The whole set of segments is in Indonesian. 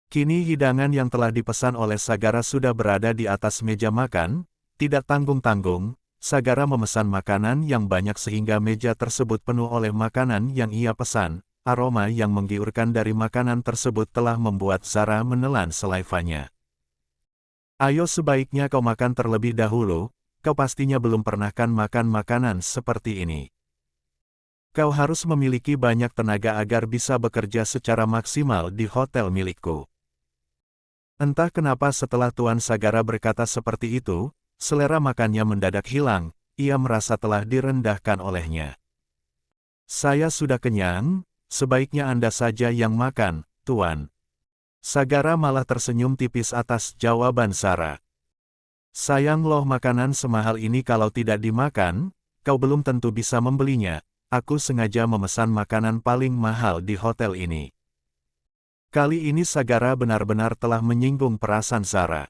Kini hidangan yang telah dipesan oleh Sagara sudah berada di atas meja makan. Tidak tanggung-tanggung, Sagara memesan makanan yang banyak sehingga meja tersebut penuh oleh makanan yang ia pesan. Aroma yang menggiurkan dari makanan tersebut telah membuat Zara menelan selaivanya. Ayo, sebaiknya kau makan terlebih dahulu, kau pastinya belum pernah kan makan makanan seperti ini. Kau harus memiliki banyak tenaga agar bisa bekerja secara maksimal di hotel milikku. Entah kenapa setelah Tuan Sagara berkata seperti itu, selera makannya mendadak hilang, ia merasa telah direndahkan olehnya. Saya sudah kenyang, sebaiknya Anda saja yang makan, Tuan. Sagara malah tersenyum tipis atas jawaban Zara. Sayang loh, makanan semahal ini kalau tidak dimakan, kau belum tentu bisa membelinya. Aku sengaja memesan makanan paling mahal di hotel ini. Kali ini Sagara benar-benar telah menyinggung perasaan Zara.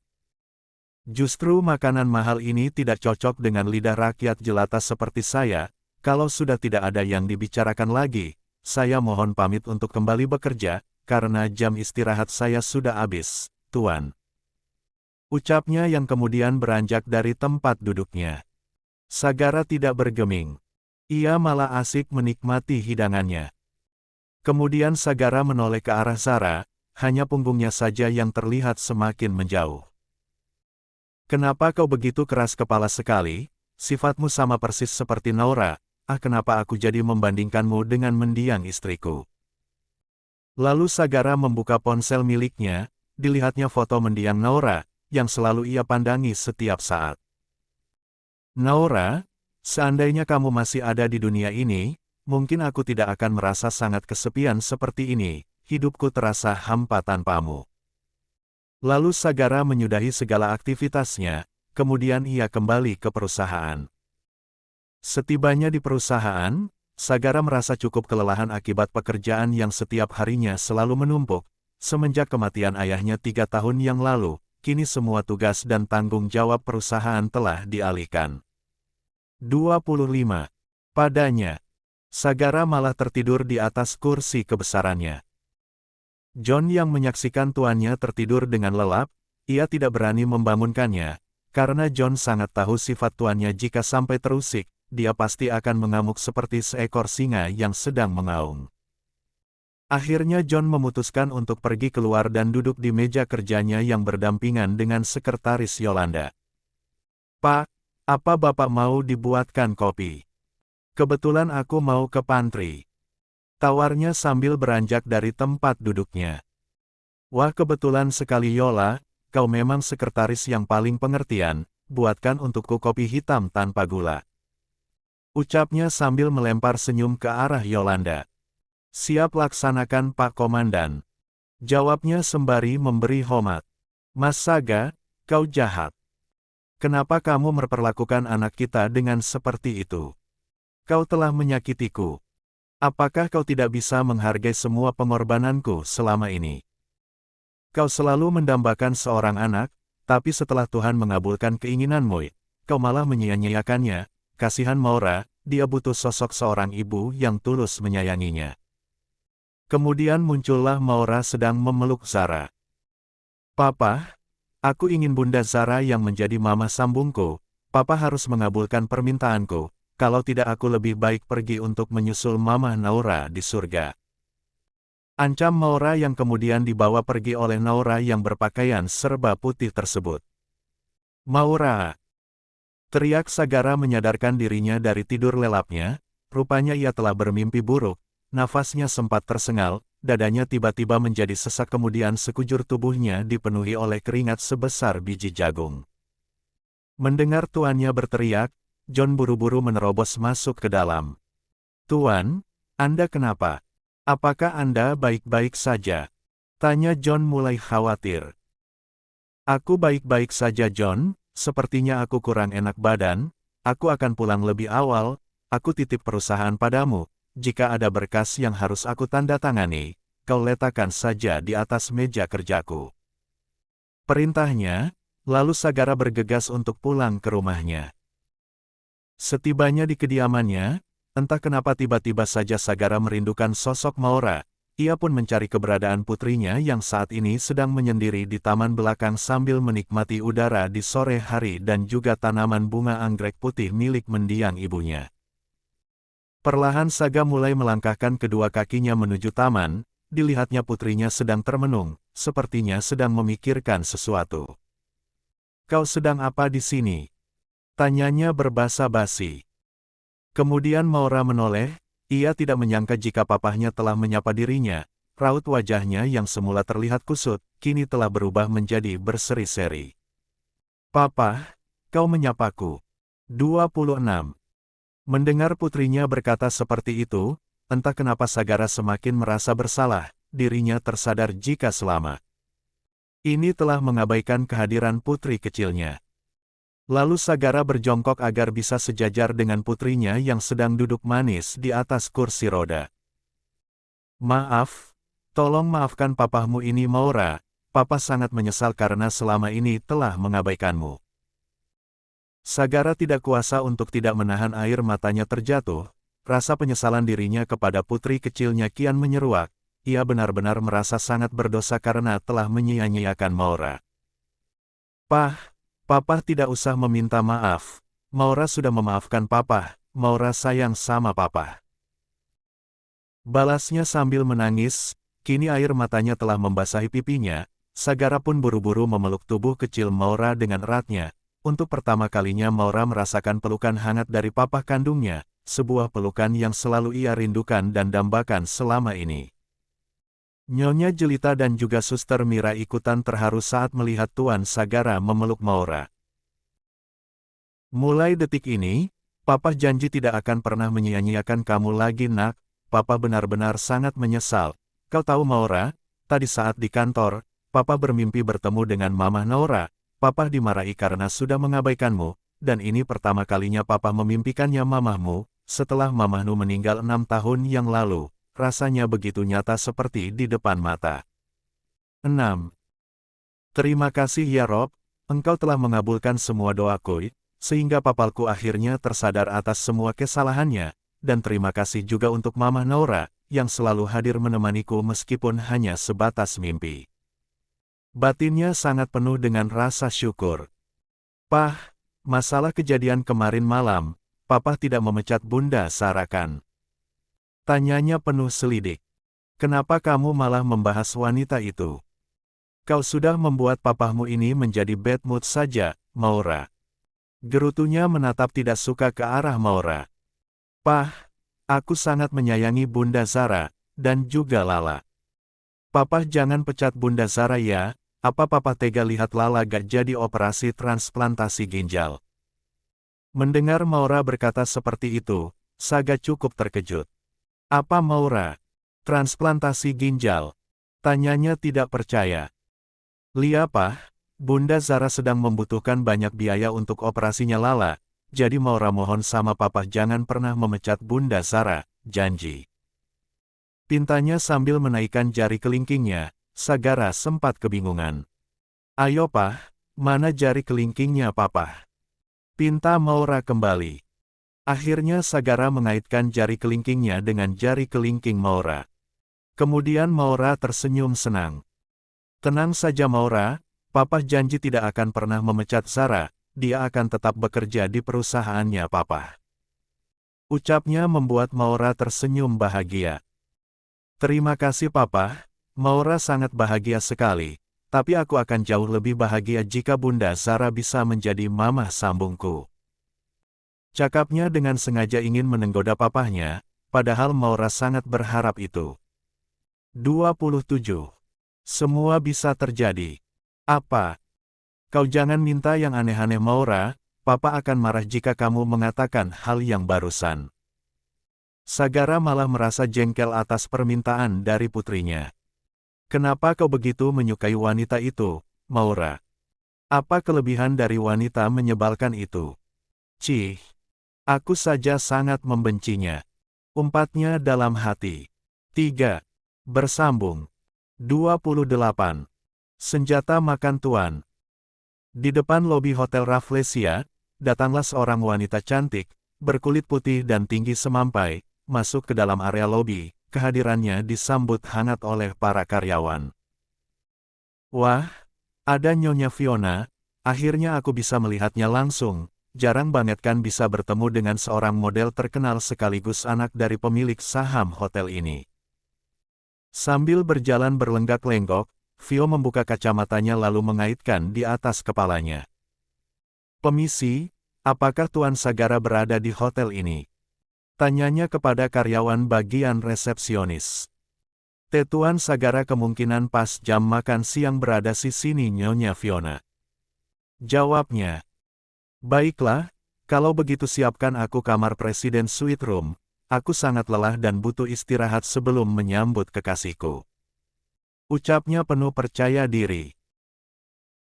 Justru makanan mahal ini tidak cocok dengan lidah rakyat jelata seperti saya. Kalau sudah tidak ada yang dibicarakan lagi, saya mohon pamit untuk kembali bekerja, karena jam istirahat saya sudah habis, Tuan. Ucapnya yang kemudian beranjak dari tempat duduknya. Sagara tidak bergeming. Ia malah asik menikmati hidangannya. Kemudian Sagara menoleh ke arah Zara, hanya punggungnya saja yang terlihat semakin menjauh. Kenapa kau begitu keras kepala sekali? Sifatmu sama persis seperti Naura. Kenapa aku jadi membandingkanmu dengan mendiang istriku? Lalu Sagara membuka ponsel miliknya, dilihatnya foto mendiang Naura, yang selalu ia pandangi setiap saat. Naura, seandainya kamu masih ada di dunia ini, mungkin aku tidak akan merasa sangat kesepian seperti ini, hidupku terasa hampa tanpamu. Lalu Sagara menyudahi segala aktivitasnya, kemudian ia kembali ke perusahaan. Setibanya di perusahaan, Sagara merasa cukup kelelahan akibat pekerjaan yang setiap harinya selalu menumpuk. Semenjak kematian ayahnya 3 tahun yang lalu, kini semua tugas dan tanggung jawab perusahaan telah dialihkan. 25. Padanya, Sagara malah tertidur di atas kursi kebesarannya. John yang menyaksikan tuannya tertidur dengan lelap, ia tidak berani membangunkannya, karena John sangat tahu sifat tuannya. Jika sampai terusik, dia pasti akan mengamuk seperti seekor singa yang sedang mengaum. Akhirnya John memutuskan untuk pergi keluar dan duduk di meja kerjanya yang berdampingan dengan sekretaris Yolanda. Pak, apa Bapak mau dibuatkan kopi? Kebetulan aku mau ke pantry. Tawarnya sambil beranjak dari tempat duduknya. Wah, kebetulan sekali Yola, kau memang sekretaris yang paling pengertian, buatkan untukku kopi hitam tanpa gula. Ucapnya sambil melempar senyum ke arah Yolanda. Siap, laksanakan Pak Komandan. Jawabnya sembari memberi hormat. Mas Saga, kau jahat. Kenapa kamu memperlakukan anak kita dengan seperti itu? Kau telah menyakitiku. Apakah kau tidak bisa menghargai semua pengorbananku selama ini? Kau selalu mendambakan seorang anak, tapi setelah Tuhan mengabulkan keinginanmu, kau malah menyia-nyiakannya. Kasihan Maura, dia butuh sosok seorang ibu yang tulus menyayanginya. Kemudian muncullah Maura sedang memeluk Zara. Papa, aku ingin Bunda Zara yang menjadi mama sambungku. Papa harus mengabulkan permintaanku. Kalau tidak aku lebih baik pergi untuk menyusul Mama Naura di surga. Ancam Maura yang kemudian dibawa pergi oleh Naura yang berpakaian serba putih tersebut. Maura! Teriak Sagara menyadarkan dirinya dari tidur lelapnya, rupanya ia telah bermimpi buruk, nafasnya sempat tersengal, dadanya tiba-tiba menjadi sesak kemudian sekujur tubuhnya dipenuhi oleh keringat sebesar biji jagung. Mendengar tuannya berteriak, John buru-buru menerobos masuk ke dalam. Tuan, Anda kenapa? Apakah Anda baik-baik saja? Tanya John mulai khawatir. Aku baik-baik saja John, sepertinya aku kurang enak badan, aku akan pulang lebih awal, aku titip perusahaan padamu, jika ada berkas yang harus aku tanda tangani, kau letakkan saja di atas meja kerjaku. Perintahnya, lalu Sagara bergegas untuk pulang ke rumahnya. Setibanya di kediamannya, entah kenapa tiba-tiba saja Sagara merindukan sosok Maura. Ia pun mencari keberadaan putrinya yang saat ini sedang menyendiri di taman belakang sambil menikmati udara di sore hari dan juga tanaman bunga anggrek putih milik mendiang ibunya. Perlahan Saga mulai melangkahkan kedua kakinya menuju taman, dilihatnya putrinya sedang termenung, sepertinya sedang memikirkan sesuatu. "Kau sedang apa di sini?" tanyanya berbasa-basi. Kemudian Maura menoleh, ia tidak menyangka jika papahnya telah menyapa dirinya, raut wajahnya yang semula terlihat kusut, kini telah berubah menjadi berseri-seri. "Papa, kau menyapaku." 26. Mendengar putrinya berkata seperti itu, entah kenapa Sagara semakin merasa bersalah, dirinya tersadar jika selama ini telah mengabaikan kehadiran putri kecilnya. Lalu Sagara berjongkok agar bisa sejajar dengan putrinya yang sedang duduk manis di atas kursi roda. "Maaf, tolong maafkan papahmu ini Maura, papa sangat menyesal karena selama ini telah mengabaikanmu." Sagara tidak kuasa untuk tidak menahan air matanya terjatuh, rasa penyesalan dirinya kepada putri kecilnya kian menyeruak, ia benar-benar merasa sangat berdosa karena telah menyia-nyiakan Maura. Papa tidak usah meminta maaf. Maura sudah memaafkan papa, Maura sayang sama papa." Balasnya sambil menangis, kini air matanya telah membasahi pipinya, Sagara pun buru-buru memeluk tubuh kecil Maura dengan eratnya. Untuk pertama kalinya Maura merasakan pelukan hangat dari papa kandungnya, sebuah pelukan yang selalu ia rindukan dan dambakan selama ini. Nyonya Jelita dan juga Suster Mira ikutan terharu saat melihat Tuan Sagara memeluk Maura. "Mulai detik ini, Papa janji tidak akan pernah menyia-nyiakan kamu lagi nak, Papa benar-benar sangat menyesal. Kau tahu Maura, tadi saat di kantor, Papa bermimpi bertemu dengan Mama Naura, Papa dimarahi karena sudah mengabaikanmu, dan ini pertama kalinya Papa memimpikannya mamahmu, setelah mamahmu meninggal 6 tahun yang lalu. Rasanya begitu nyata seperti di depan mata." 6. "Terima kasih ya Rob, engkau telah mengabulkan semua doaku, sehingga papalku akhirnya tersadar atas semua kesalahannya, dan terima kasih juga untuk Mama Naura, yang selalu hadir menemaniku meskipun hanya sebatas mimpi." Batinnya sangat penuh dengan rasa syukur. Masalah kejadian kemarin malam, Papa tidak memecat Bunda Sarah kan?" tanyanya penuh selidik. "Kenapa kamu malah membahas wanita itu? Kau sudah membuat papahmu ini menjadi bad mood saja, Maura." Gerutunya menatap tidak suka ke arah Maura. Aku sangat menyayangi Bunda Zara, dan juga Lala. Papa jangan pecat Bunda Zara ya, apa Papa tega lihat Lala gak jadi operasi transplantasi ginjal?" Mendengar Maura berkata seperti itu, Saga cukup terkejut. "Apa Maura? Transplantasi ginjal?" tanyanya tidak percaya. "Lia Bunda Zara sedang membutuhkan banyak biaya untuk operasinya Lala, jadi Maura mohon sama Papa jangan pernah memecat Bunda Zara, janji." Pintanya sambil menaikkan jari kelingkingnya, Sagara sempat kebingungan. "Ayo mana jari kelingkingnya Papa?" pinta Maura kembali. Akhirnya Sagara mengaitkan jari kelingkingnya dengan jari kelingking Maura. Kemudian Maura tersenyum senang. "Tenang saja Maura, Papa janji tidak akan pernah memecat Zara, dia akan tetap bekerja di perusahaannya Papa." Ucapnya membuat Maura tersenyum bahagia. "Terima kasih Papa, Maura sangat bahagia sekali, tapi aku akan jauh lebih bahagia jika Bunda Zara bisa menjadi mamah sambungku." Cakapnya dengan sengaja ingin menenggoda papahnya, padahal Maura sangat berharap itu. 27. Semua bisa terjadi. "Apa? Kau jangan minta yang aneh-aneh Maura, Papa akan marah jika kamu mengatakan hal yang barusan." Sagara malah merasa jengkel atas permintaan dari putrinya. "Kenapa kau begitu menyukai wanita itu, Maura? Apa kelebihan dari wanita menyebalkan itu?" Aku saja sangat membencinya," umpatnya dalam hati. 3. Bersambung. 28. Senjata makan tuan. Di depan lobi Hotel Rafflesia, datanglah seorang wanita cantik, berkulit putih dan tinggi semampai, masuk ke dalam area lobi, kehadirannya disambut hangat oleh para karyawan. Wah, ada Nyonya Fiona, akhirnya aku bisa melihatnya langsung. Jarang banget kan bisa bertemu dengan seorang model terkenal sekaligus anak dari pemilik saham hotel ini. Sambil berjalan berlenggak-lenggok, Vio membuka kacamatanya lalu mengaitkan di atas kepalanya. "Permisi, apakah Tuan Sagara berada di hotel ini?" Tanyanya kepada karyawan bagian resepsionis. "Tuan Sagara kemungkinan pas jam makan siang berada di sini, Nyonya Fiona," jawabnya. "Baiklah, kalau begitu siapkan aku kamar Presiden Suite Room. Aku sangat lelah dan butuh istirahat sebelum menyambut kekasihku," ucapnya penuh percaya diri.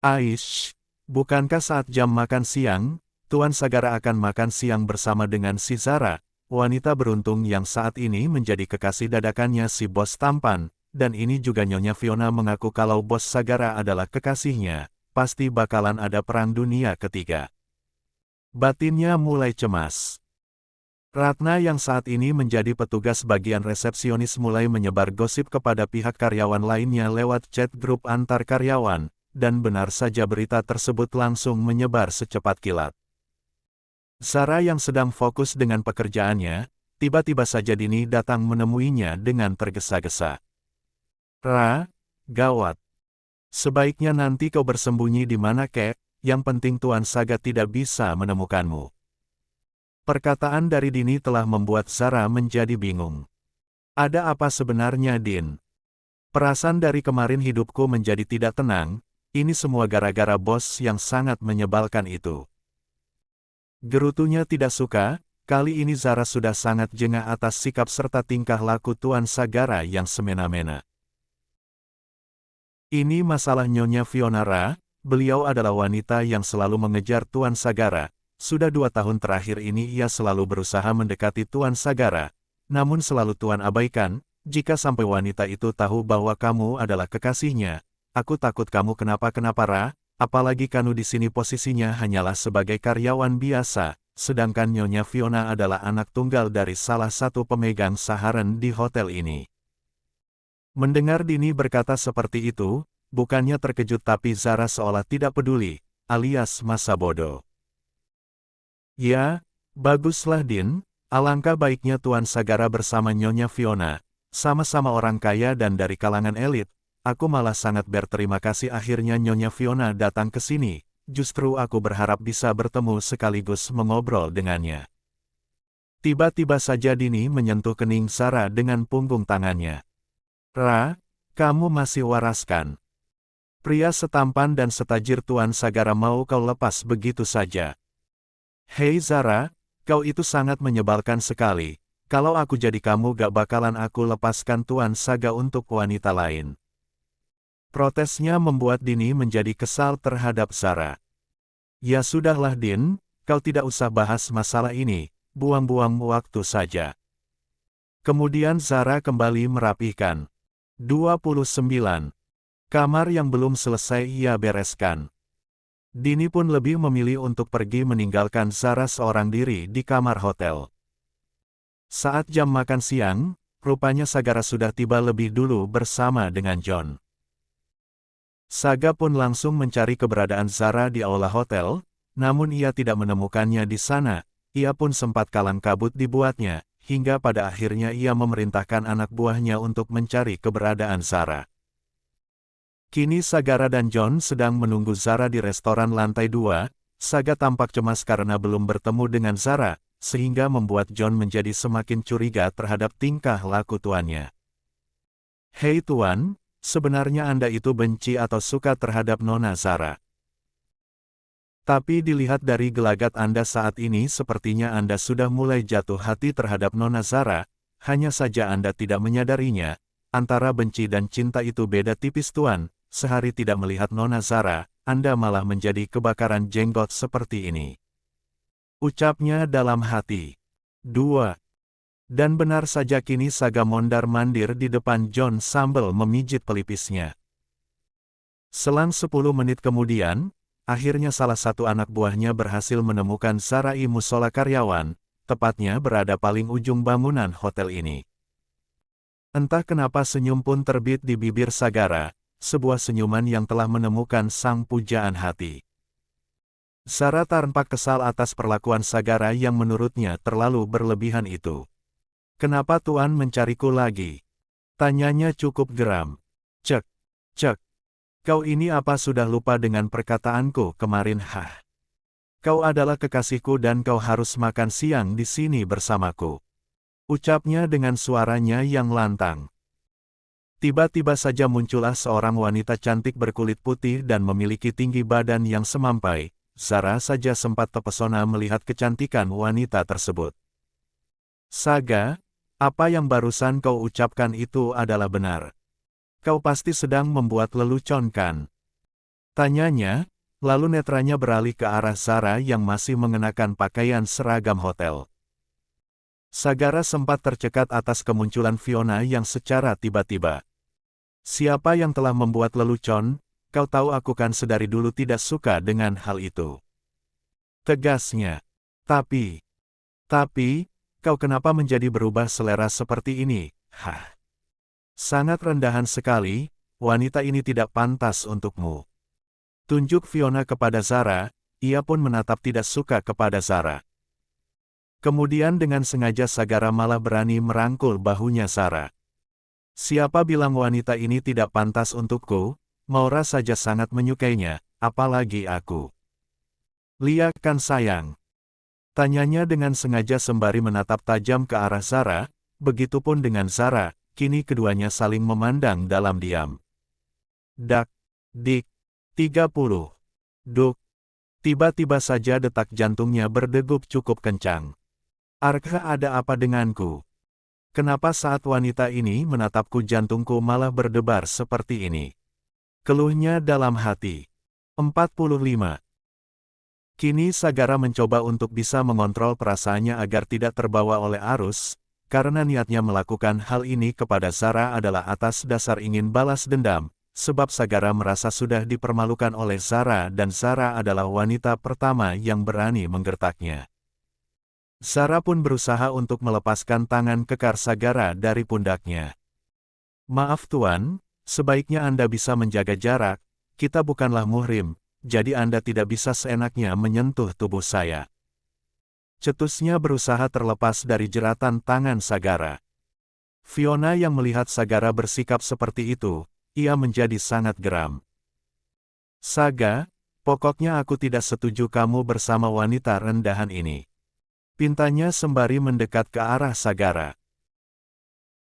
"Aish, bukankah saat jam makan siang, Tuan Sagara akan makan siang bersama dengan si Zara, wanita beruntung yang saat ini menjadi kekasih dadakannya si bos tampan, dan ini juga Nyonya Fiona mengaku kalau bos Sagara adalah kekasihnya, pasti bakalan ada perang dunia ketiga." Batinnya mulai cemas. Ratna yang saat ini menjadi petugas bagian resepsionis mulai menyebar gosip kepada pihak karyawan lainnya lewat chat grup antar karyawan, dan benar saja berita tersebut langsung menyebar secepat kilat. Zara yang sedang fokus dengan pekerjaannya, tiba-tiba saja Dini datang menemuinya dengan tergesa-gesa. Gawat. Sebaiknya nanti kau bersembunyi di mana kek, yang penting Tuan Saga tidak bisa menemukanmu." Perkataan dari Dini telah membuat Zara menjadi bingung. "Ada apa sebenarnya, Din? Perasaan dari kemarin hidupku menjadi tidak tenang, ini semua gara-gara bos yang sangat menyebalkan itu." Gerutunya tidak suka, kali ini Zara sudah sangat jengah atas sikap serta tingkah laku Tuan Sagara yang semena-mena. "Ini masalah Nyonya Fiona Ra. Beliau adalah wanita yang selalu mengejar Tuan Sagara. Sudah 2 tahun terakhir ini ia selalu berusaha mendekati Tuan Sagara. Namun selalu Tuan abaikan, jika sampai wanita itu tahu bahwa kamu adalah kekasihnya. Aku takut kamu kenapa-kenapa Ra, apalagi kamu di sini posisinya hanyalah sebagai karyawan biasa, sedangkan Nyonya Fiona adalah anak tunggal dari salah satu pemegang saham di hotel ini." Mendengar Dini berkata seperti itu, bukannya terkejut tapi Zara seolah tidak peduli, alias masa bodoh. "Ya, baguslah Din, alangkah baiknya Tuan Sagara bersama Nyonya Fiona, sama-sama orang kaya dan dari kalangan elit. Aku malah sangat berterima kasih akhirnya Nyonya Fiona datang ke sini, justru aku berharap bisa bertemu sekaligus mengobrol dengannya." Tiba-tiba saja Dini menyentuh kening Zara dengan punggung tangannya. "Ra, kamu masih waras kan? Pria setampan dan setajir Tuan Sagara mau kau lepas begitu saja? Hei Zara, kau itu sangat menyebalkan sekali. Kalau aku jadi kamu gak bakalan aku lepaskan Tuan Saga untuk wanita lain." Protesnya membuat Dini menjadi kesal terhadap Zara. "Ya sudahlah Din, kau tidak usah bahas masalah ini, buang-buang waktu saja." Kemudian Zara kembali merapihkan 29 kamar yang belum selesai ia bereskan. Dini pun lebih memilih untuk pergi meninggalkan Zara seorang diri di kamar hotel. Saat jam makan siang, rupanya Sagara sudah tiba lebih dulu bersama dengan John. Saga pun langsung mencari keberadaan Zara di aula hotel, namun ia tidak menemukannya di sana. Ia pun sempat kalang kabut dibuatnya, hingga pada akhirnya ia memerintahkan anak buahnya untuk mencari keberadaan Zara. Kini Sagara dan John sedang menunggu Zara di restoran lantai 2. Saga tampak cemas karena belum bertemu dengan Zara, sehingga membuat John menjadi semakin curiga terhadap tingkah laku tuannya. "Hei Tuan, sebenarnya Anda itu benci atau suka terhadap Nona Zara? Tapi dilihat dari gelagat Anda saat ini sepertinya Anda sudah mulai jatuh hati terhadap Nona Zara, hanya saja Anda tidak menyadarinya. Antara benci dan cinta itu beda tipis Tuan. Sehari tidak melihat Nona Zara, Anda malah menjadi kebakaran jenggot seperti ini," ucapnya dalam hati. 2. Dan benar saja kini Saga mondar-mandir di depan John sambil memijit pelipisnya. Selang 10 menit kemudian, akhirnya salah satu anak buahnya berhasil menemukan Sarai musola karyawan, tepatnya berada paling ujung bangunan hotel ini. Entah kenapa senyum pun terbit di bibir Sagara, sebuah senyuman yang telah menemukan sang pujaan hati. Zara tampak kesal atas perlakuan Sagara yang menurutnya terlalu berlebihan itu. "Kenapa Tuan mencariku lagi?" tanyanya cukup geram. "Cek, cek. Kau ini apa sudah lupa dengan perkataanku kemarin?" "Hah. Kau adalah kekasihku dan kau harus makan siang di sini bersamaku," ucapnya dengan suaranya yang lantang. Tiba-tiba saja muncullah seorang wanita cantik berkulit putih dan memiliki tinggi badan yang semampai. Zara saja sempat terpesona melihat kecantikan wanita tersebut. "Saga, apa yang barusan kau ucapkan itu adalah benar. Kau pasti sedang membuat lelucon kan?" tanyanya, lalu netranya beralih ke arah Zara yang masih mengenakan pakaian seragam hotel. Sagara sempat tercekat atas kemunculan Fiona yang secara tiba-tiba. "Siapa yang telah membuat lelucon? Kau tahu aku kan sedari dulu tidak suka dengan hal itu," tegasnya. Tapi, kau kenapa menjadi berubah selera seperti ini?" "Hah. Sangat rendahan sekali, wanita ini tidak pantas untukmu." Tunjuk Fiona kepada Zara, ia pun menatap tidak suka kepada Zara. Kemudian dengan sengaja Sagara malah berani merangkul bahunya Zara. "Siapa bilang wanita ini tidak pantas untukku? Maura saja sangat menyukainya, apalagi aku." "Lihat kan sayang?" tanyanya dengan sengaja sembari menatap tajam ke arah Zara, begitupun dengan Zara, kini keduanya saling memandang dalam diam. Dak, dik, 30. Duk. Tiba-tiba saja detak jantungnya berdegup cukup kencang. "Arkha, ada apa denganku? Kenapa saat wanita ini menatapku jantungku malah berdebar seperti ini?" keluhnya dalam hati. 45. Kini Sagara mencoba untuk bisa mengontrol perasaannya agar tidak terbawa oleh arus, karena niatnya melakukan hal ini kepada Zara adalah atas dasar ingin balas dendam, sebab Sagara merasa sudah dipermalukan oleh Zara dan Zara adalah wanita pertama yang berani menggertaknya. Zara pun berusaha untuk melepaskan tangan kekar Sagara dari pundaknya. "Maaf Tuan, sebaiknya Anda bisa menjaga jarak, kita bukanlah muhrim, jadi Anda tidak bisa seenaknya menyentuh tubuh saya," cetusnya berusaha terlepas dari jeratan tangan Sagara. Fiona yang melihat Sagara bersikap seperti itu, ia menjadi sangat geram. "Saga, pokoknya aku tidak setuju kamu bersama wanita rendahan ini," pintanya sembari mendekat ke arah Sagara.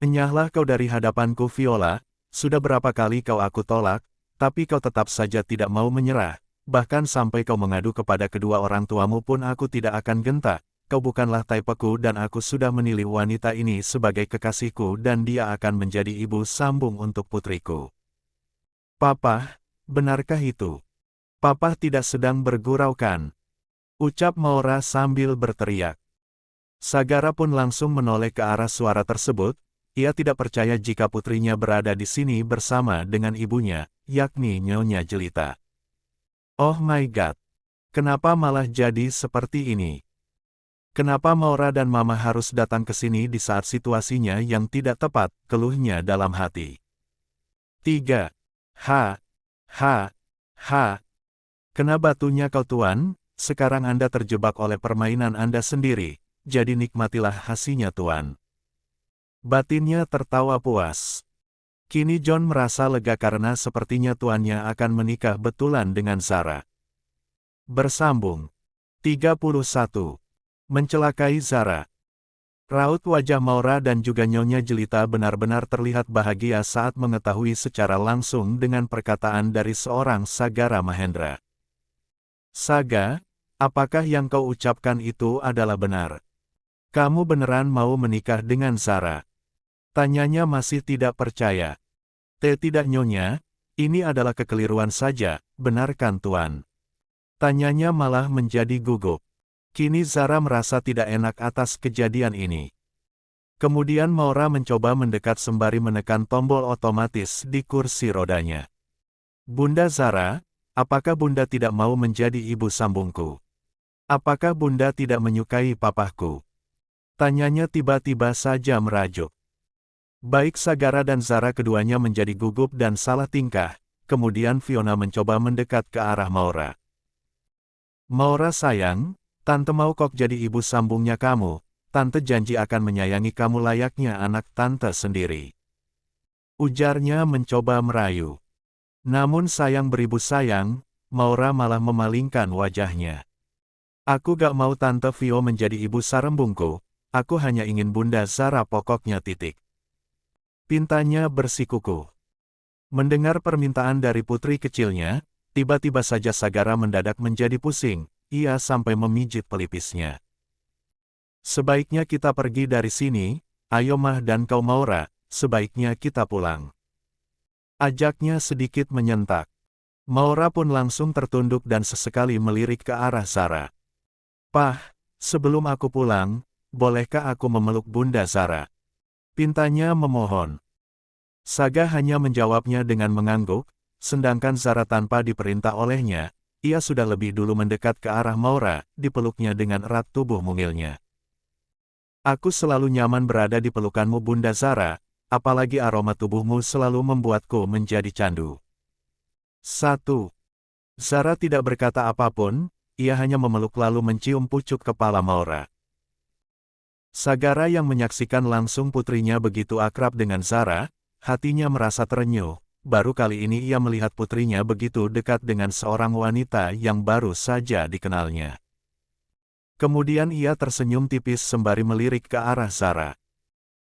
"Enyahlah kau dari hadapanku Viola, sudah berapa kali kau aku tolak, tapi kau tetap saja tidak mau menyerah, bahkan sampai kau mengadu kepada kedua orang tuamu pun aku tidak akan gentar. Kau bukanlah tipeku dan aku sudah menilai wanita ini sebagai kekasihku dan dia akan menjadi ibu sambung untuk putriku." "Papa, benarkah itu? Papa tidak sedang bergurau kan?" ucap Maura sambil berteriak. Sagara pun langsung menoleh ke arah suara tersebut. Ia tidak percaya jika putrinya berada di sini bersama dengan ibunya, yakni Nyonya Jelita. "Oh my God! Kenapa malah jadi seperti ini? Kenapa Maura dan Mama harus datang ke sini di saat situasinya yang tidak tepat?" keluhnya dalam hati. 3. Ha! Ha! Ha! "Kena batunya kau Tuan, sekarang Anda terjebak oleh permainan Anda sendiri, jadi nikmatilah hasilnya Tuan." Batinnya tertawa puas. Kini John merasa lega karena sepertinya tuannya akan menikah betulan dengan Zara. Bersambung. 31. Mencelakai Zara. Raut wajah Maura dan juga Nyonya Jelita benar-benar terlihat bahagia saat mengetahui secara langsung dengan perkataan dari seorang Sagara Mahendra. "Saga, apakah yang kau ucapkan itu adalah benar? Kamu beneran mau menikah dengan Zara?" tanyanya masih tidak percaya. Tidak Nyonya, ini adalah kekeliruan saja, benar kan Tuan?" tanyanya malah menjadi gugup. Kini Zara merasa tidak enak atas kejadian ini. Kemudian Maura mencoba mendekat sembari menekan tombol otomatis di kursi rodanya. "Bunda Zara, apakah Bunda tidak mau menjadi ibu sambungku? Apakah Bunda tidak menyukai papahku?" tanyanya tiba-tiba saja merajuk. Baik Sagara dan Zara keduanya menjadi gugup dan salah tingkah, kemudian Fiona mencoba mendekat ke arah Maura. Maura sayang, Tante mau kok jadi ibu sambungnya kamu, Tante janji akan menyayangi kamu layaknya anak Tante sendiri. Ujarnya mencoba merayu. Namun sayang beribu sayang, Maura malah memalingkan wajahnya. Aku gak mau Tante Vio menjadi ibu sarembungku, aku hanya ingin Bunda Zara pokoknya titik. Pintanya bersikukuh. Mendengar permintaan dari putri kecilnya, tiba-tiba saja Sagara mendadak menjadi pusing, ia sampai memijit pelipisnya. Sebaiknya kita pergi dari sini, ayo Mah dan kau Maura, sebaiknya kita pulang. Ajaknya sedikit menyentak. Maura pun langsung tertunduk dan sesekali melirik ke arah Zara. Pah, sebelum aku pulang, bolehkah aku memeluk Bunda Zara? Pintanya memohon. Saga hanya menjawabnya dengan mengangguk, sedangkan Zara tanpa diperintah olehnya, ia sudah lebih dulu mendekat ke arah Maura, dipeluknya dengan erat tubuh mungilnya. Aku selalu nyaman berada di pelukanmu Bunda Zara, apalagi aroma tubuhmu selalu membuatku menjadi candu. 1. Zara tidak berkata apapun, ia hanya memeluk lalu mencium pucuk kepala Maura. Sagara yang menyaksikan langsung putrinya begitu akrab dengan Zara, hatinya merasa terenyuh, baru kali ini ia melihat putrinya begitu dekat dengan seorang wanita yang baru saja dikenalnya. Kemudian ia tersenyum tipis sembari melirik ke arah Zara.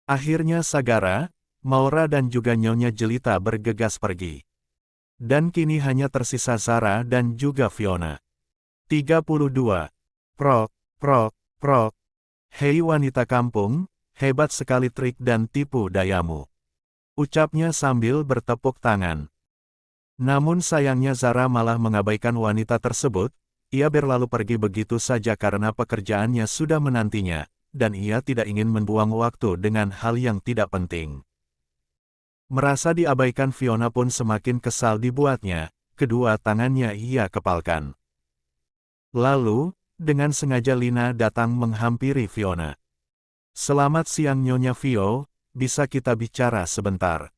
Akhirnya Sagara, Maura dan juga Nyonya Jelita bergegas pergi. Dan kini hanya tersisa Zara dan juga Fiona. 32. Prok, prok, prok. Hei wanita kampung, hebat sekali trik dan tipu dayamu. Ucapnya sambil bertepuk tangan. Namun sayangnya Zara malah mengabaikan wanita tersebut, ia berlalu pergi begitu saja karena pekerjaannya sudah menantinya, dan ia tidak ingin membuang waktu dengan hal yang tidak penting. Merasa diabaikan Fiona pun semakin kesal dibuatnya, kedua tangannya ia kepalkan. Lalu, dengan sengaja Lina datang menghampiri Fiona. Selamat siang Nyonya Vio, bisa kita bicara sebentar?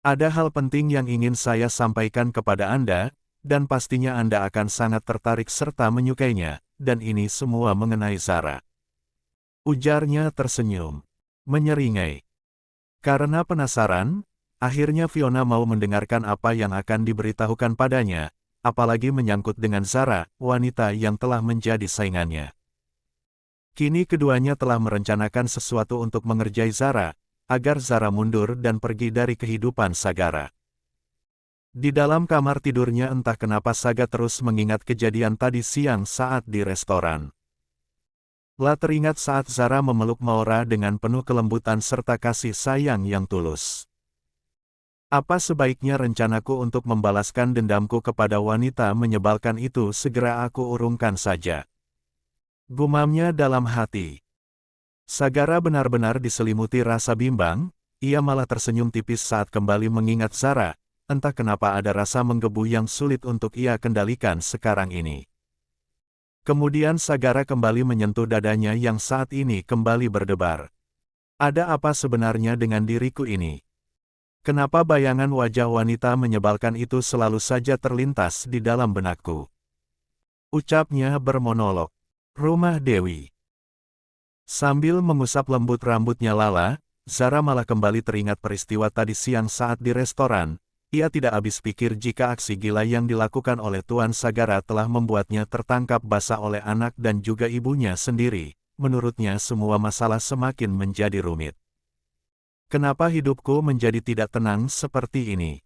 Ada hal penting yang ingin saya sampaikan kepada Anda, dan pastinya Anda akan sangat tertarik serta menyukainya, dan ini semua mengenai Zara. Ujarnya tersenyum. Menyeringai. Karena penasaran, akhirnya Fiona mau mendengarkan apa yang akan diberitahukan padanya, apalagi menyangkut dengan Zara, wanita yang telah menjadi saingannya. Kini keduanya telah merencanakan sesuatu untuk mengerjai Zara, agar Zara mundur dan pergi dari kehidupan Sagara. Di dalam kamar tidurnya entah kenapa Saga terus mengingat kejadian tadi siang saat di restoran. Lah teringat saat Zara memeluk Maura dengan penuh kelembutan serta kasih sayang yang tulus. Apa sebaiknya rencanaku untuk membalaskan dendamku kepada wanita menyebalkan itu segera aku urungkan saja. Gumamnya dalam hati. Sagara benar-benar diselimuti rasa bimbang, ia malah tersenyum tipis saat kembali mengingat Zara, entah kenapa ada rasa menggebu yang sulit untuk ia kendalikan sekarang ini. Kemudian Sagara kembali menyentuh dadanya yang saat ini kembali berdebar. Ada apa sebenarnya dengan diriku ini? Kenapa bayangan wajah wanita menyebalkan itu selalu saja terlintas di dalam benakku? Ucapnya bermonolog. Rumah Dewi. Sambil mengusap lembut rambutnya Lala, Zara malah kembali teringat peristiwa tadi siang saat di restoran. Ia tidak habis pikir jika aksi gila yang dilakukan oleh Tuan Sagara telah membuatnya tertangkap basah oleh anak dan juga ibunya sendiri. Menurutnya semua masalah semakin menjadi rumit. Kenapa hidupku menjadi tidak tenang seperti ini?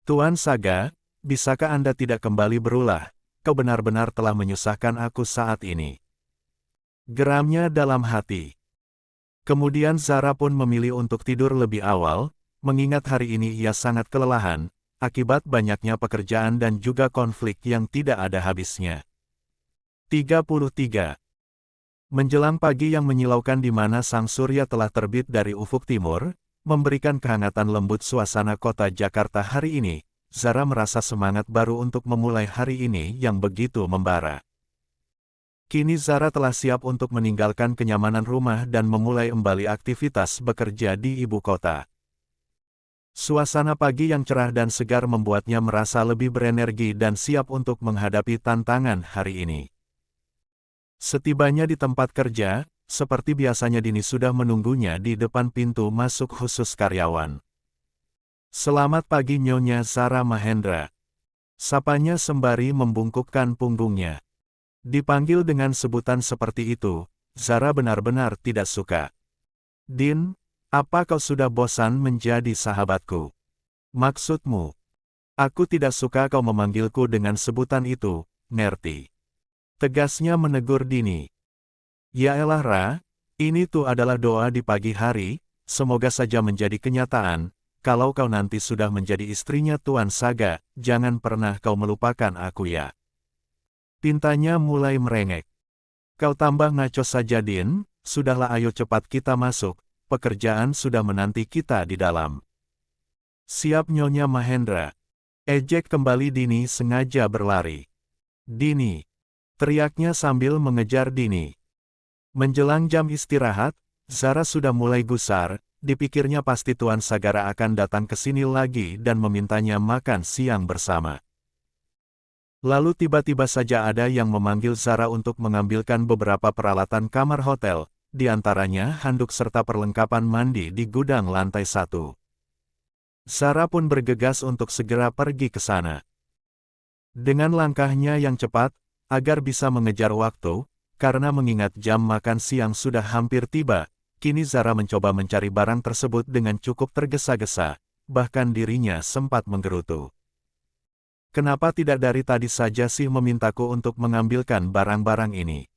Tuan Saga, bisakah Anda tidak kembali berulah? Kau benar-benar telah menyusahkan aku saat ini. Geramnya dalam hati. Kemudian Zara pun memilih untuk tidur lebih awal, mengingat hari ini ia sangat kelelahan, akibat banyaknya pekerjaan dan juga konflik yang tidak ada habisnya. 33. Menjelang pagi yang menyilaukan di mana sang surya telah terbit dari ufuk timur, memberikan kehangatan lembut suasana kota Jakarta hari ini, Zara merasa semangat baru untuk memulai hari ini yang begitu membara. Kini Zara telah siap untuk meninggalkan kenyamanan rumah dan memulai kembali aktivitas bekerja di ibu kota. Suasana pagi yang cerah dan segar membuatnya merasa lebih berenergi dan siap untuk menghadapi tantangan hari ini. Setibanya di tempat kerja, seperti biasanya Dini sudah menunggunya di depan pintu masuk khusus karyawan. "Selamat pagi Nyonya Zara Mahendra," sapanya sembari membungkukkan punggungnya. Dipanggil dengan sebutan seperti itu, Zara benar-benar tidak suka. "Din, apa kau sudah bosan menjadi sahabatku? Maksudmu?" "Aku tidak suka kau memanggilku dengan sebutan itu, ngerti?" tegasnya menegur Dini. "Yaelah Ra, ini tuh adalah doa di pagi hari, semoga saja menjadi kenyataan. Kalau kau nanti sudah menjadi istrinya Tuan Saga, jangan pernah kau melupakan aku ya." Tintanya mulai merengek. "Kau tambah ngaco saja Din, sudahlah ayo cepat kita masuk, pekerjaan sudah menanti kita di dalam." "Siap Nyonya Mahendra." Ejek kembali Dini sengaja berlari. "Dini!" teriaknya sambil mengejar Dini. Menjelang jam istirahat, Zara sudah mulai gusar, dipikirnya pasti Tuan Sagara akan datang ke sini lagi dan memintanya makan siang bersama. Lalu tiba-tiba saja ada yang memanggil Zara untuk mengambilkan beberapa peralatan kamar hotel, di antaranya handuk serta perlengkapan mandi di gudang lantai 1. Zara pun bergegas untuk segera pergi ke sana. Dengan langkahnya yang cepat, agar bisa mengejar waktu, karena mengingat jam makan siang sudah hampir tiba, kini Zara mencoba mencari barang tersebut dengan cukup tergesa-gesa, bahkan dirinya sempat menggerutu. "Kenapa tidak dari tadi saja sih memintaku untuk mengambilkan barang-barang ini?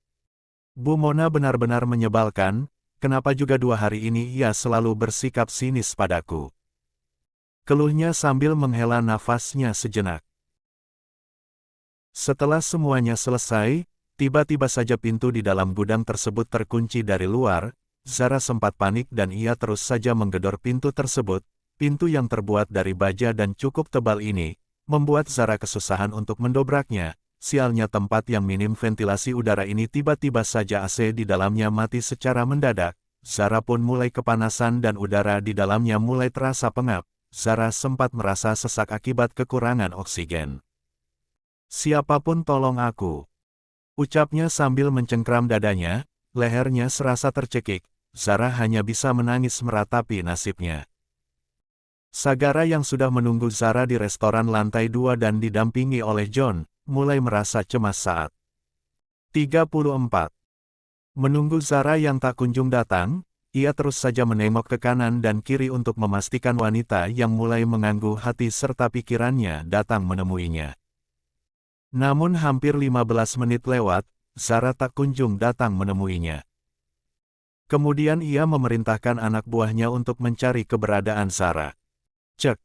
Bu Mona benar-benar menyebalkan, kenapa juga 2 hari ini ia selalu bersikap sinis padaku?" keluhnya sambil menghela nafasnya sejenak. Setelah semuanya selesai, tiba-tiba saja pintu di dalam gudang tersebut terkunci dari luar. Zara sempat panik dan ia terus saja menggedor pintu tersebut. Pintu yang terbuat dari baja dan cukup tebal ini membuat Zara kesusahan untuk mendobraknya. Sialnya tempat yang minim ventilasi udara ini tiba-tiba saja AC di dalamnya mati secara mendadak. Zara pun mulai kepanasan dan udara di dalamnya mulai terasa pengap. Zara sempat merasa sesak akibat kekurangan oksigen. "Siapapun tolong aku," ucapnya sambil mencengkram dadanya, lehernya serasa tercekik. Zara hanya bisa menangis meratapi nasibnya. Sagara yang sudah menunggu Zara di restoran lantai 2 dan didampingi oleh John, mulai merasa cemas saat 34. Menunggu Zara yang tak kunjung datang, ia terus saja menengok ke kanan dan kiri untuk memastikan wanita yang mulai mengganggu hati serta pikirannya datang menemuinya. Namun hampir 15 menit lewat, Zara tak kunjung datang menemuinya. Kemudian ia memerintahkan anak buahnya untuk mencari keberadaan Zara. "Cek,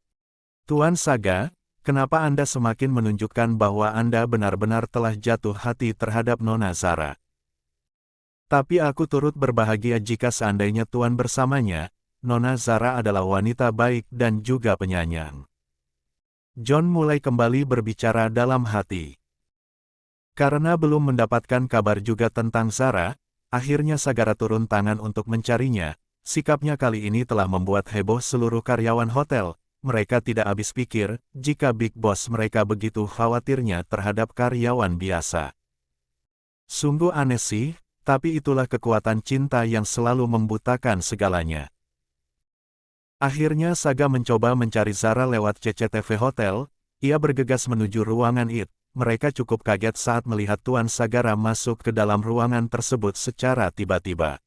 Tuan Saga, kenapa Anda semakin menunjukkan bahwa Anda benar-benar telah jatuh hati terhadap Nona Zara? Tapi aku turut berbahagia jika seandainya Tuan bersamanya. Nona Zara adalah wanita baik dan juga penyayang." John mulai kembali berbicara dalam hati. Karena belum mendapatkan kabar juga tentang Zara, akhirnya Sagara turun tangan untuk mencarinya. Sikapnya kali ini telah membuat heboh seluruh karyawan hotel. Mereka tidak habis pikir, jika Big Boss mereka begitu khawatirnya terhadap karyawan biasa. Sungguh aneh sih, tapi itulah kekuatan cinta yang selalu membutakan segalanya. Akhirnya Saga mencoba mencari Zara lewat CCTV hotel. Ia bergegas menuju ruangan IT. Mereka cukup kaget saat melihat Tuan Sagara masuk ke dalam ruangan tersebut secara tiba-tiba.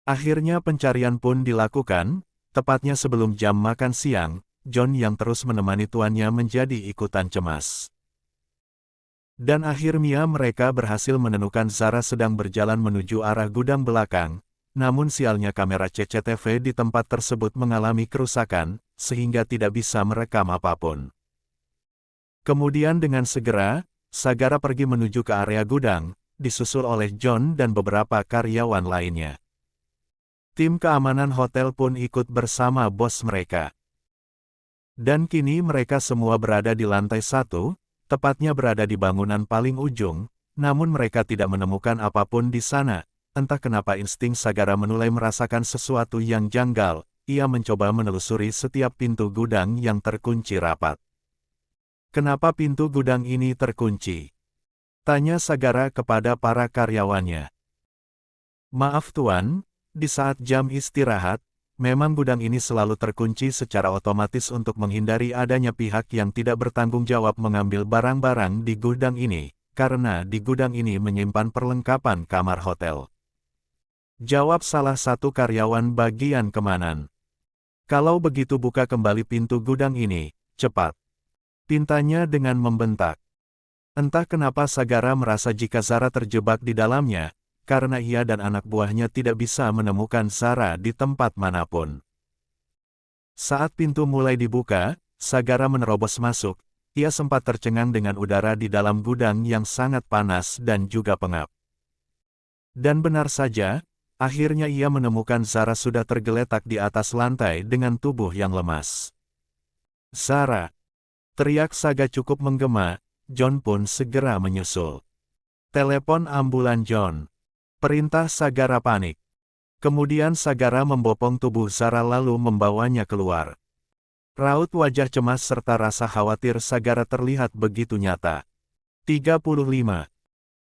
Akhirnya pencarian pun dilakukan. Tepatnya sebelum jam makan siang, John yang terus menemani tuannya menjadi ikutan cemas. Dan akhirnya mereka berhasil menemukan Zara sedang berjalan menuju arah gudang belakang. Namun sialnya kamera CCTV di tempat tersebut mengalami kerusakan, sehingga tidak bisa merekam apapun. Kemudian dengan segera, Sagara pergi menuju ke area gudang, disusul oleh John dan beberapa karyawan lainnya. Tim keamanan hotel pun ikut bersama bos mereka. Dan kini mereka semua berada di lantai 1, tepatnya berada di bangunan paling ujung. namun mereka tidak menemukan apapun di sana. Entah kenapa insting Sagara mulai merasakan sesuatu yang janggal. Ia mencoba menelusuri setiap pintu gudang yang terkunci rapat. Kenapa pintu gudang ini terkunci? Tanya Sagara kepada para karyawannya. Maaf tuan, di saat jam istirahat, memang gudang ini selalu terkunci secara otomatis untuk menghindari adanya pihak yang tidak bertanggung jawab mengambil barang-barang di gudang ini, karena di gudang ini menyimpan perlengkapan kamar hotel. Jawab salah satu karyawan bagian keamanan. Kalau begitu buka kembali pintu gudang ini, cepat. Pintanya dengan membentak. Entah kenapa Sagara merasa jika Zara terjebak di dalamnya, karena ia dan anak buahnya tidak bisa menemukan Zara di tempat manapun. Saat pintu mulai dibuka, Sagara menerobos masuk. Ia sempat tercengang dengan udara di dalam gudang yang sangat panas dan juga pengap. Dan benar saja, akhirnya ia menemukan Zara sudah tergeletak di atas lantai dengan tubuh yang lemas. Zara! Teriak Saga cukup menggema, John pun segera menyusul. Telepon ambulan John. Perintah Sagara panik. Kemudian Sagara membopong tubuh Zara lalu membawanya keluar. Raut wajah cemas serta rasa khawatir Sagara terlihat begitu nyata. 35.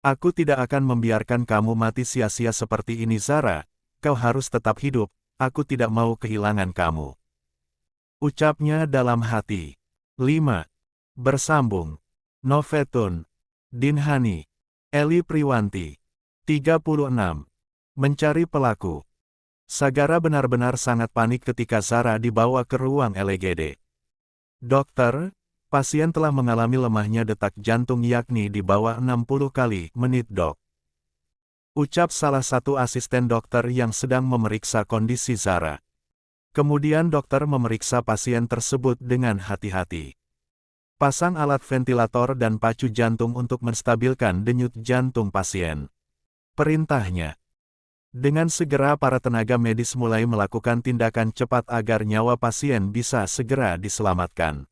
Aku tidak akan membiarkan kamu mati sia-sia seperti ini Zara, kau harus tetap hidup, aku tidak mau kehilangan kamu. Ucapnya dalam hati. 5. Bersambung. Novetun. Dinhani. Eli Priwanti. 36. Mencari pelaku. Sagara benar-benar sangat panik ketika Zara dibawa ke ruang LGD. Dokter, pasien telah mengalami lemahnya detak jantung yakni di bawah 60 kali menit dok. Ucap salah satu asisten dokter yang sedang memeriksa kondisi Zara. Kemudian dokter memeriksa pasien tersebut dengan hati-hati. Pasang alat ventilator dan pacu jantung untuk menstabilkan denyut jantung pasien. Perintahnya. Dengan segera para tenaga medis mulai melakukan tindakan cepat agar nyawa pasien bisa segera diselamatkan.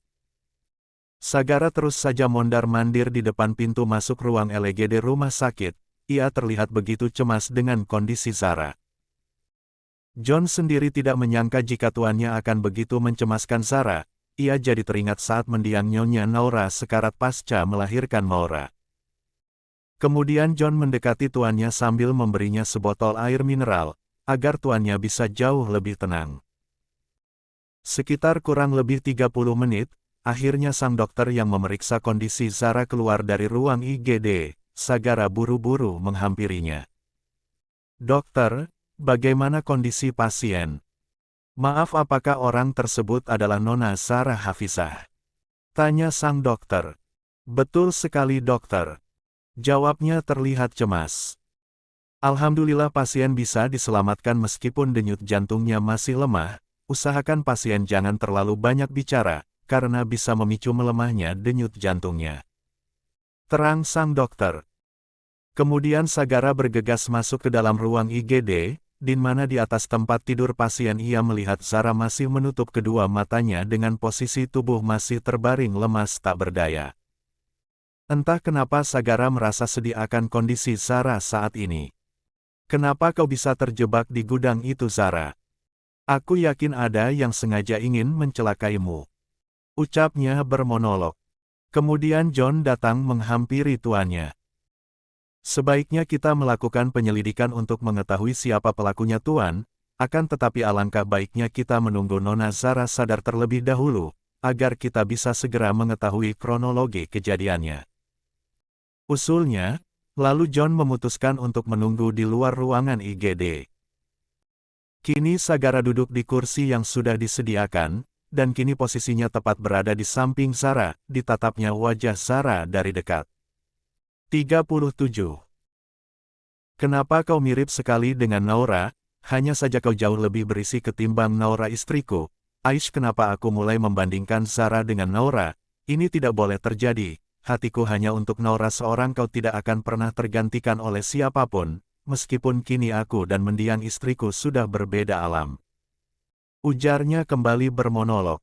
Sagara terus saja mondar-mandir di depan pintu masuk ruang LGD rumah sakit. Ia terlihat begitu cemas dengan kondisi Zara. John sendiri tidak menyangka jika tuannya akan begitu mencemaskan Zara. Ia jadi teringat saat mendiang Nyonya Naura sekarat pasca melahirkan Maura. Kemudian John mendekati tuannya sambil memberinya sebotol air mineral, agar tuannya bisa jauh lebih tenang. Sekitar kurang lebih 30 menit, akhirnya sang dokter yang memeriksa kondisi Zara keluar dari ruang IGD. Sagara buru-buru menghampirinya. Dokter, bagaimana kondisi pasien? Maaf, apakah orang tersebut adalah Nona Zara Hafizah? Tanya sang dokter. Betul sekali dokter. Jawabnya terlihat cemas. Alhamdulillah pasien bisa diselamatkan meskipun denyut jantungnya masih lemah. Usahakan pasien jangan terlalu banyak bicara, karena bisa memicu melemahnya denyut jantungnya. Terang sang dokter. Kemudian Sagara bergegas masuk ke dalam ruang IGD, di mana di atas tempat tidur pasien ia melihat Zara masih menutup kedua matanya dengan posisi tubuh masih terbaring lemas tak berdaya. Entah kenapa Sagara merasa sedih akan kondisi Zara saat ini. Kenapa kau bisa terjebak di gudang itu Zara? Aku yakin ada yang sengaja ingin mencelakaimu. Ucapnya bermonolog. Kemudian John datang menghampiri tuannya. Sebaiknya kita melakukan penyelidikan untuk mengetahui siapa pelakunya tuan, akan tetapi alangkah baiknya kita menunggu Nona Zara sadar terlebih dahulu, agar kita bisa segera mengetahui kronologi kejadiannya. Usulnya, lalu John memutuskan untuk menunggu di luar ruangan IGD. Kini Sagara duduk di kursi yang sudah disediakan, dan kini posisinya tepat berada di samping Zara, ditatapnya wajah Zara dari dekat. 37. Kenapa kau mirip sekali dengan Naura, hanya saja kau jauh lebih berisi ketimbang Naura istriku. Aish, kenapa aku mulai membandingkan Zara dengan Naura? Ini tidak boleh terjadi, hatiku hanya untuk Naura seorang, kau tidak akan pernah tergantikan oleh siapapun, meskipun kini aku dan mendiang istriku sudah berbeda alam. Ujarnya kembali bermonolog.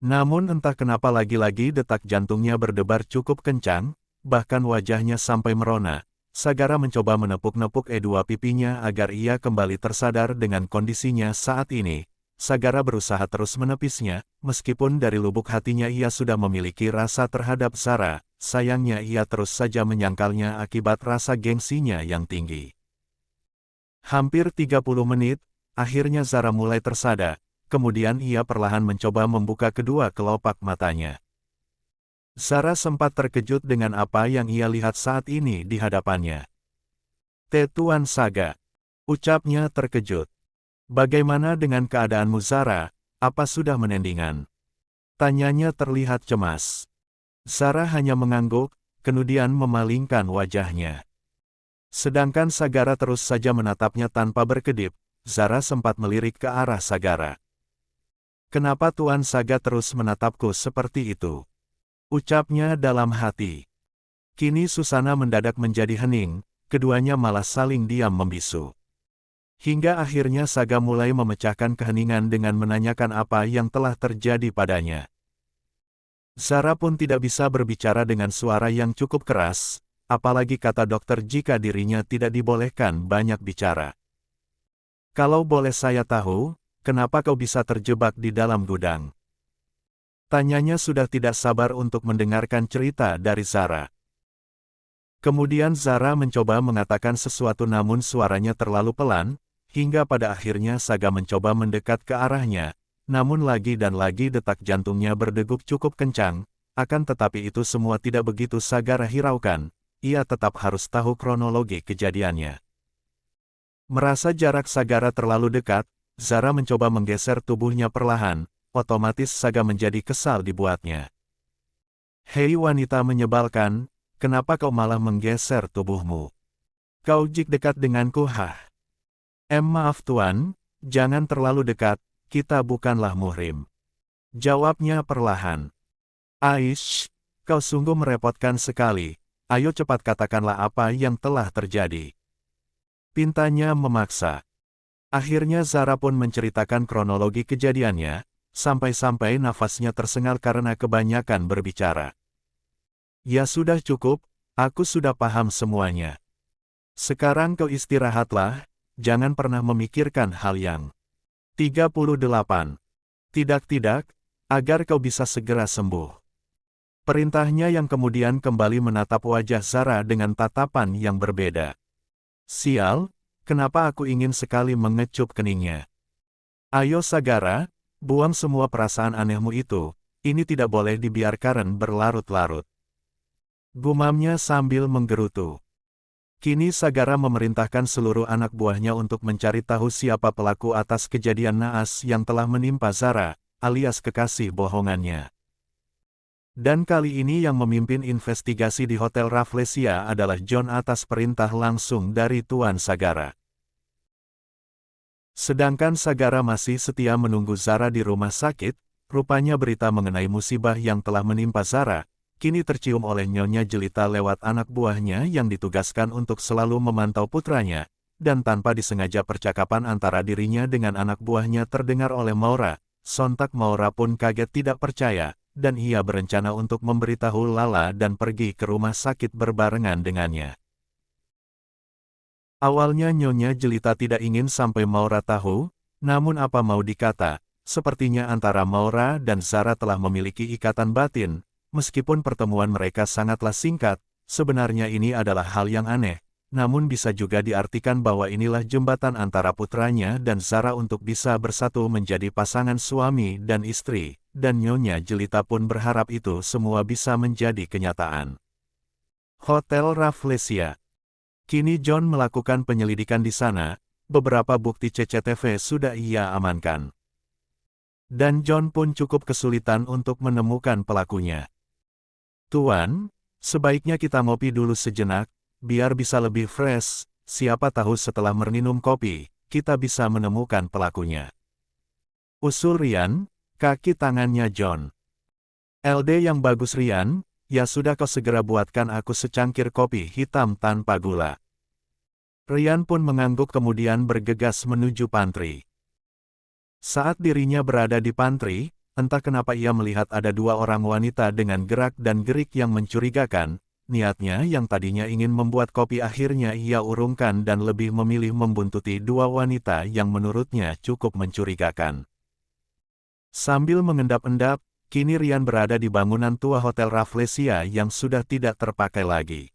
Namun entah kenapa lagi-lagi detak jantungnya berdebar cukup kencang, bahkan wajahnya sampai merona. Sagara mencoba menepuk-nepuk kedua pipinya agar ia kembali tersadar dengan kondisinya saat ini. Sagara berusaha terus menepisnya, meskipun dari lubuk hatinya ia sudah memiliki rasa terhadap Zara, sayangnya ia terus saja menyangkalnya akibat rasa gengsinya yang tinggi. Hampir 30 menit, akhirnya Zara mulai tersadar, kemudian ia perlahan mencoba membuka kedua kelopak matanya. Zara sempat terkejut dengan apa yang ia lihat saat ini di hadapannya. "Tuan Saga," ucapnya terkejut. "Bagaimana dengan keadaanmu Zara, apa sudah menendingan?" Tanyanya terlihat cemas. Zara hanya mengangguk, kemudian memalingkan wajahnya. Sedangkan Sagara terus saja menatapnya tanpa berkedip, Zara sempat melirik ke arah Sagara. "Kenapa Tuan Saga terus menatapku seperti itu?" ucapnya dalam hati. Kini Susana mendadak menjadi hening, keduanya malah saling diam membisu. Hingga akhirnya Saga mulai memecahkan keheningan dengan menanyakan apa yang telah terjadi padanya. Zara pun tidak bisa berbicara dengan suara yang cukup keras, apalagi kata dokter jika dirinya tidak dibolehkan banyak bicara. "Kalau boleh saya tahu, kenapa kau bisa terjebak di dalam gudang?" Tanyanya sudah tidak sabar untuk mendengarkan cerita dari Zara. Kemudian Zara mencoba mengatakan sesuatu namun suaranya terlalu pelan, hingga pada akhirnya Saga mencoba mendekat ke arahnya, namun lagi dan lagi detak jantungnya berdegup cukup kencang, akan tetapi itu semua tidak begitu Sagara hiraukan, ia tetap harus tahu kronologi kejadiannya. Merasa jarak Sagara terlalu dekat, Zara mencoba menggeser tubuhnya perlahan, otomatis Saga menjadi kesal dibuatnya. "Hei wanita menyebalkan, kenapa kau malah menggeser tubuhmu? Kau jik dekat denganku Maaf tuan, jangan terlalu dekat, kita bukanlah muhrim." Jawabnya perlahan. "Aish, kau sungguh merepotkan sekali, ayo cepat katakanlah apa yang telah terjadi." Pintanya memaksa. Akhirnya Zara pun menceritakan kronologi kejadiannya, sampai-sampai nafasnya tersengal karena kebanyakan berbicara. "Ya sudah cukup, aku sudah paham semuanya. Sekarang kau istirahatlah, jangan pernah memikirkan hal yang 38. Tidak, agar kau bisa segera sembuh." Perintahnya yang kemudian kembali menatap wajah Zara dengan tatapan yang berbeda. "Sial, kenapa aku ingin sekali mengecup keningnya. Ayo Sagara, buang semua perasaan anehmu itu, ini tidak boleh dibiarkan berlarut-larut." Gumamnya sambil menggerutu. Kini Sagara memerintahkan seluruh anak buahnya untuk mencari tahu siapa pelaku atas kejadian naas yang telah menimpa Zara, alias kekasih bohongannya. Dan kali ini yang memimpin investigasi di Hotel Rafflesia adalah John atas perintah langsung dari Tuan Sagara. Sedangkan Sagara masih setia menunggu Zara di rumah sakit, rupanya berita mengenai musibah yang telah menimpa Zara, kini tercium oleh Nyonya Jelita lewat anak buahnya yang ditugaskan untuk selalu memantau putranya, dan tanpa disengaja percakapan antara dirinya dengan anak buahnya terdengar oleh Maura. Sontak Maura pun kaget tidak percaya, dan ia berencana untuk memberitahu Lala dan pergi ke rumah sakit berbarengan dengannya. Awalnya Nyonya Jelita tidak ingin sampai Maura tahu, namun apa mau dikata, sepertinya antara Maura dan Zara telah memiliki ikatan batin, meskipun pertemuan mereka sangatlah singkat, sebenarnya ini adalah hal yang aneh, namun bisa juga diartikan bahwa inilah jembatan antara putranya dan Zara untuk bisa bersatu menjadi pasangan suami dan istri, dan Nyonya Jelita pun berharap itu semua bisa menjadi kenyataan. Hotel Rafflesia. Kini John melakukan penyelidikan di sana, beberapa bukti CCTV sudah ia amankan. Dan John pun cukup kesulitan untuk menemukan pelakunya. "Tuan, sebaiknya kita ngopi dulu sejenak, biar bisa lebih fresh, siapa tahu setelah meminum kopi, kita bisa menemukan pelakunya." Usul Rian, kaki tangannya John. "LD yang bagus Rian, ya sudah kau segera buatkan aku secangkir kopi hitam tanpa gula." Rian pun mengangguk kemudian bergegas menuju pantry. Saat dirinya berada di pantry, entah kenapa ia melihat ada dua orang wanita dengan gerak dan gerik yang mencurigakan, niatnya yang tadinya ingin membuat kopi akhirnya ia urungkan dan lebih memilih membuntuti dua wanita yang menurutnya cukup mencurigakan. Sambil mengendap-endap, kini Rian berada di bangunan tua Hotel Rafflesia yang sudah tidak terpakai lagi.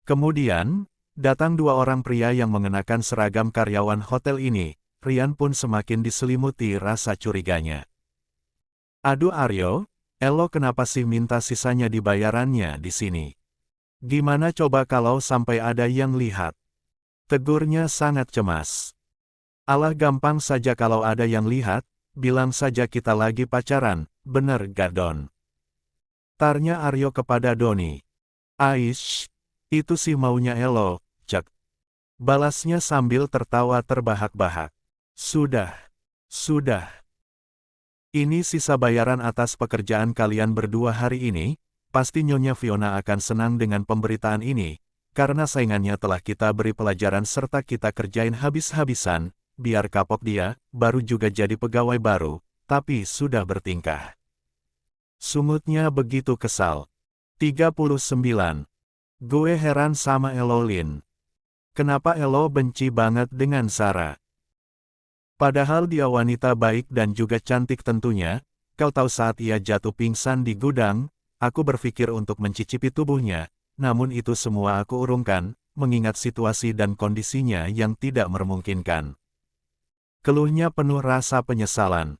Kemudian, datang dua orang pria yang mengenakan seragam karyawan hotel ini. Rian pun semakin diselimuti rasa curiganya. Aduh Aryo, Elo kenapa sih minta sisanya dibayarannya di sini? Gimana coba kalau sampai ada yang lihat? Tegurnya sangat cemas. Alah gampang saja kalau ada yang lihat, bilang saja kita lagi pacaran, bener gak Don? Tarnya Aryo kepada Doni. Aish, itu sih maunya Elo, cek. Balasnya sambil tertawa terbahak-bahak. Sudah. Ini sisa bayaran atas pekerjaan kalian berdua hari ini, pasti Nyonya Fiona akan senang dengan pemberitaan ini, karena saingannya telah kita beri pelajaran serta kita kerjain habis-habisan, biar kapok dia, baru juga jadi pegawai baru, tapi sudah bertingkah. Sungutnya begitu kesal. 39. Gue heran sama Elolin. Kenapa Elo benci banget dengan Sarah? Padahal dia wanita baik dan juga cantik tentunya, kau tahu saat ia jatuh pingsan di gudang, aku berpikir untuk mencicipi tubuhnya, namun itu semua aku urungkan, mengingat situasi dan kondisinya yang tidak memungkinkan. Keluhnya penuh rasa penyesalan.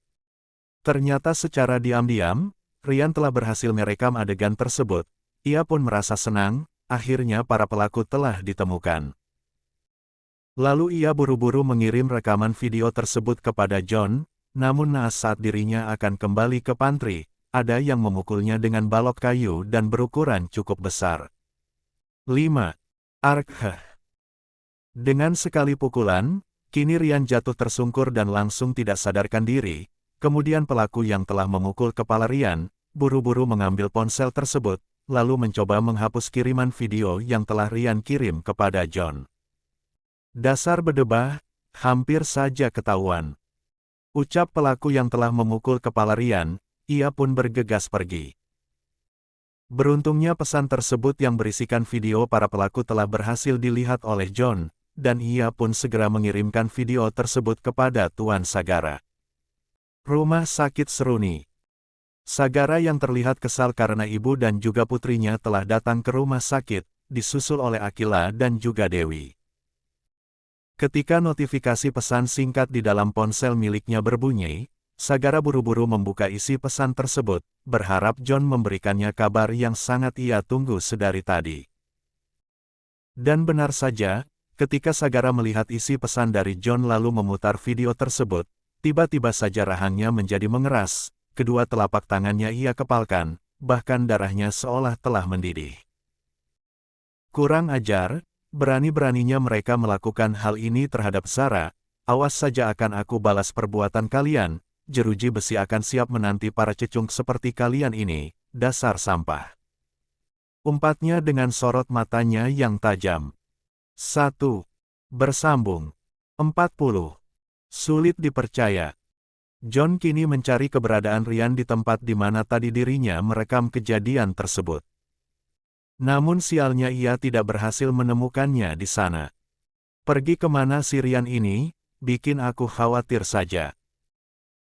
Ternyata secara diam-diam, Rian telah berhasil merekam adegan tersebut, ia pun merasa senang, akhirnya para pelaku telah ditemukan. Lalu ia buru-buru mengirim rekaman video tersebut kepada John, namun naas saat dirinya akan kembali ke pantry, ada yang memukulnya dengan balok kayu dan berukuran cukup besar. 5. Arkheh. Dengan sekali pukulan, kini Rian jatuh tersungkur dan langsung tidak sadarkan diri, kemudian pelaku yang telah memukul kepala Rian, buru-buru mengambil ponsel tersebut, lalu mencoba menghapus kiriman video yang telah Rian kirim kepada John. Dasar bedebah, hampir saja ketahuan. Ucap pelaku yang telah memukul kepala Rian, ia pun bergegas pergi. Beruntungnya pesan tersebut yang berisikan video para pelaku telah berhasil dilihat oleh John, dan ia pun segera mengirimkan video tersebut kepada Tuan Sagara. Rumah sakit Seruni. Sagara yang terlihat kesal karena ibu dan juga putrinya telah datang ke rumah sakit, disusul oleh Akila dan juga Dewi. Ketika notifikasi pesan singkat di dalam ponsel miliknya berbunyi, Sagara buru-buru membuka isi pesan tersebut, berharap John memberikannya kabar yang sangat ia tunggu sedari tadi. Dan benar saja, ketika Sagara melihat isi pesan dari John lalu memutar video tersebut, tiba-tiba saja rahangnya menjadi mengeras, kedua telapak tangannya ia kepalkan, bahkan darahnya seolah telah mendidih. Kurang ajar. Berani-beraninya mereka melakukan hal ini terhadap Sarah, awas saja akan aku balas perbuatan kalian, jeruji besi akan siap menanti para cecung seperti kalian ini, dasar sampah. Umpatnya dengan sorot matanya yang tajam. 1. Bersambung. 40. Sulit dipercaya. John kini mencari keberadaan Rian di tempat di mana tadi dirinya merekam kejadian tersebut. Namun sialnya ia tidak berhasil menemukannya di sana. Pergi kemana si Rian ini, bikin aku khawatir saja.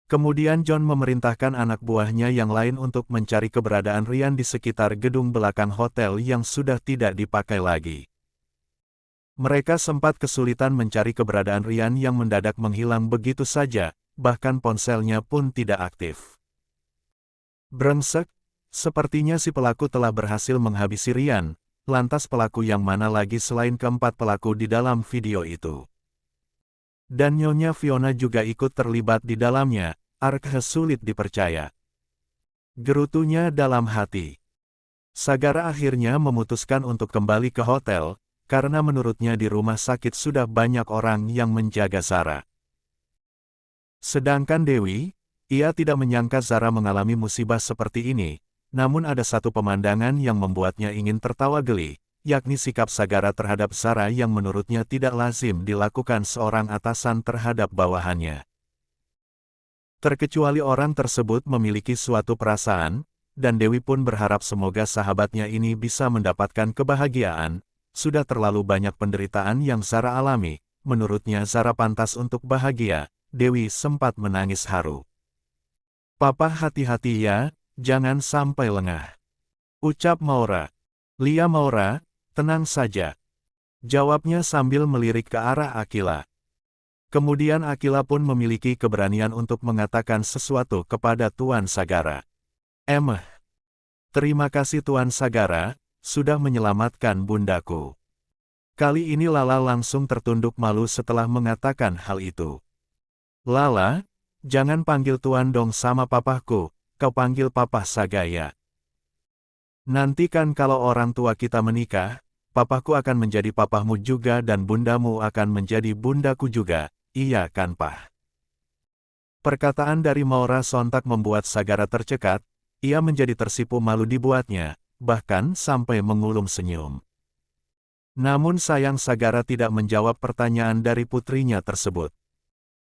Kemudian John memerintahkan anak buahnya yang lain untuk mencari keberadaan Rian di sekitar gedung belakang hotel yang sudah tidak dipakai lagi. Mereka sempat kesulitan mencari keberadaan Rian yang mendadak menghilang begitu saja, bahkan ponselnya pun tidak aktif. Brengsek. Sepertinya si pelaku telah berhasil menghabisi Rian, lantas pelaku yang mana lagi selain keempat pelaku di dalam video itu. Dan Nyonya Fiona juga ikut terlibat di dalamnya, Arkheh sulit dipercaya. Gerutunya dalam hati. Sagara akhirnya memutuskan untuk kembali ke hotel, karena menurutnya di rumah sakit sudah banyak orang yang menjaga Sarah. Sedangkan Dewi, ia tidak menyangka Sarah mengalami musibah seperti ini. Namun ada satu pemandangan yang membuatnya ingin tertawa geli, yakni sikap Sagara terhadap Sarah yang menurutnya tidak lazim dilakukan seorang atasan terhadap bawahannya. Terkecuali orang tersebut memiliki suatu perasaan, dan Dewi pun berharap semoga sahabatnya ini bisa mendapatkan kebahagiaan. Sudah terlalu banyak penderitaan yang Zara alami, menurutnya Zara pantas untuk bahagia. Dewi sempat menangis haru. "Papa hati-hati ya, jangan sampai lengah," ucap Maura. "Lia Maura, tenang saja," jawabnya sambil melirik ke arah Akila. Kemudian Akila pun memiliki keberanian untuk mengatakan sesuatu kepada Tuan Sagara. Terima kasih Tuan Sagara, sudah menyelamatkan bundaku." Kali ini Lala langsung tertunduk malu setelah mengatakan hal itu. "Lala, jangan panggil Tuan dong sama papaku, kau panggil Papa Sagaya. Nanti kan kalau orang tua kita menikah, papaku akan menjadi papamu juga dan bundamu akan menjadi bundaku juga. Iya kan, Pah?" Perkataan dari Maura sontak membuat Sagara tercekat, ia menjadi tersipu malu dibuatnya, bahkan sampai mengulum senyum. Namun sayang Sagara tidak menjawab pertanyaan dari putrinya tersebut.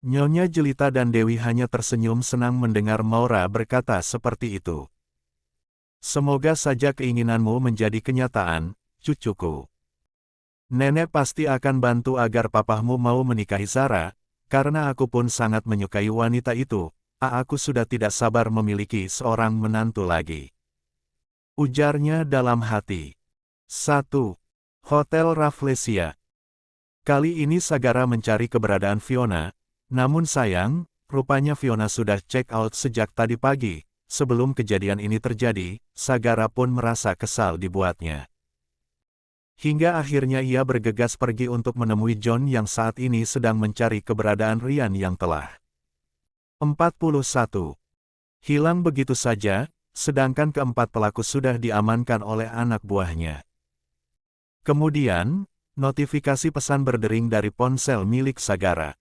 Nyonya Jelita dan Dewi hanya tersenyum senang mendengar Maura berkata seperti itu. "Semoga saja keinginanmu menjadi kenyataan, cucuku. Nenek pasti akan bantu agar papahmu mau menikahi Zara, karena aku pun sangat menyukai wanita itu. Aku sudah tidak sabar memiliki seorang menantu lagi," ujarnya dalam hati. 1. Hotel Rafflesia. Kali ini Sagara mencari keberadaan Fiona, namun sayang, rupanya Fiona sudah check out sejak tadi pagi. Sebelum kejadian ini terjadi, Sagara pun merasa kesal dibuatnya. Hingga akhirnya ia bergegas pergi untuk menemui John yang saat ini sedang mencari keberadaan Ryan yang telah 41. hilang begitu saja, sedangkan keempat pelaku sudah diamankan oleh anak buahnya. Kemudian, notifikasi pesan berdering dari ponsel milik Sagara.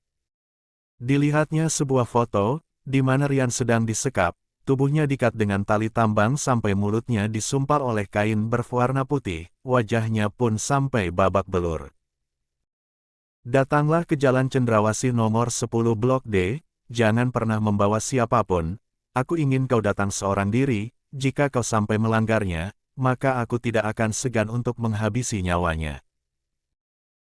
Dilihatnya sebuah foto, di mana Ryan sedang disekap, tubuhnya diikat dengan tali tambang sampai mulutnya disumpal oleh kain berwarna putih, wajahnya pun sampai babak belur. "Datanglah ke Jalan Cendrawasih nomor 10 Blok D, jangan pernah membawa siapapun, aku ingin kau datang seorang diri, jika kau sampai melanggarnya, maka aku tidak akan segan untuk menghabisi nyawanya."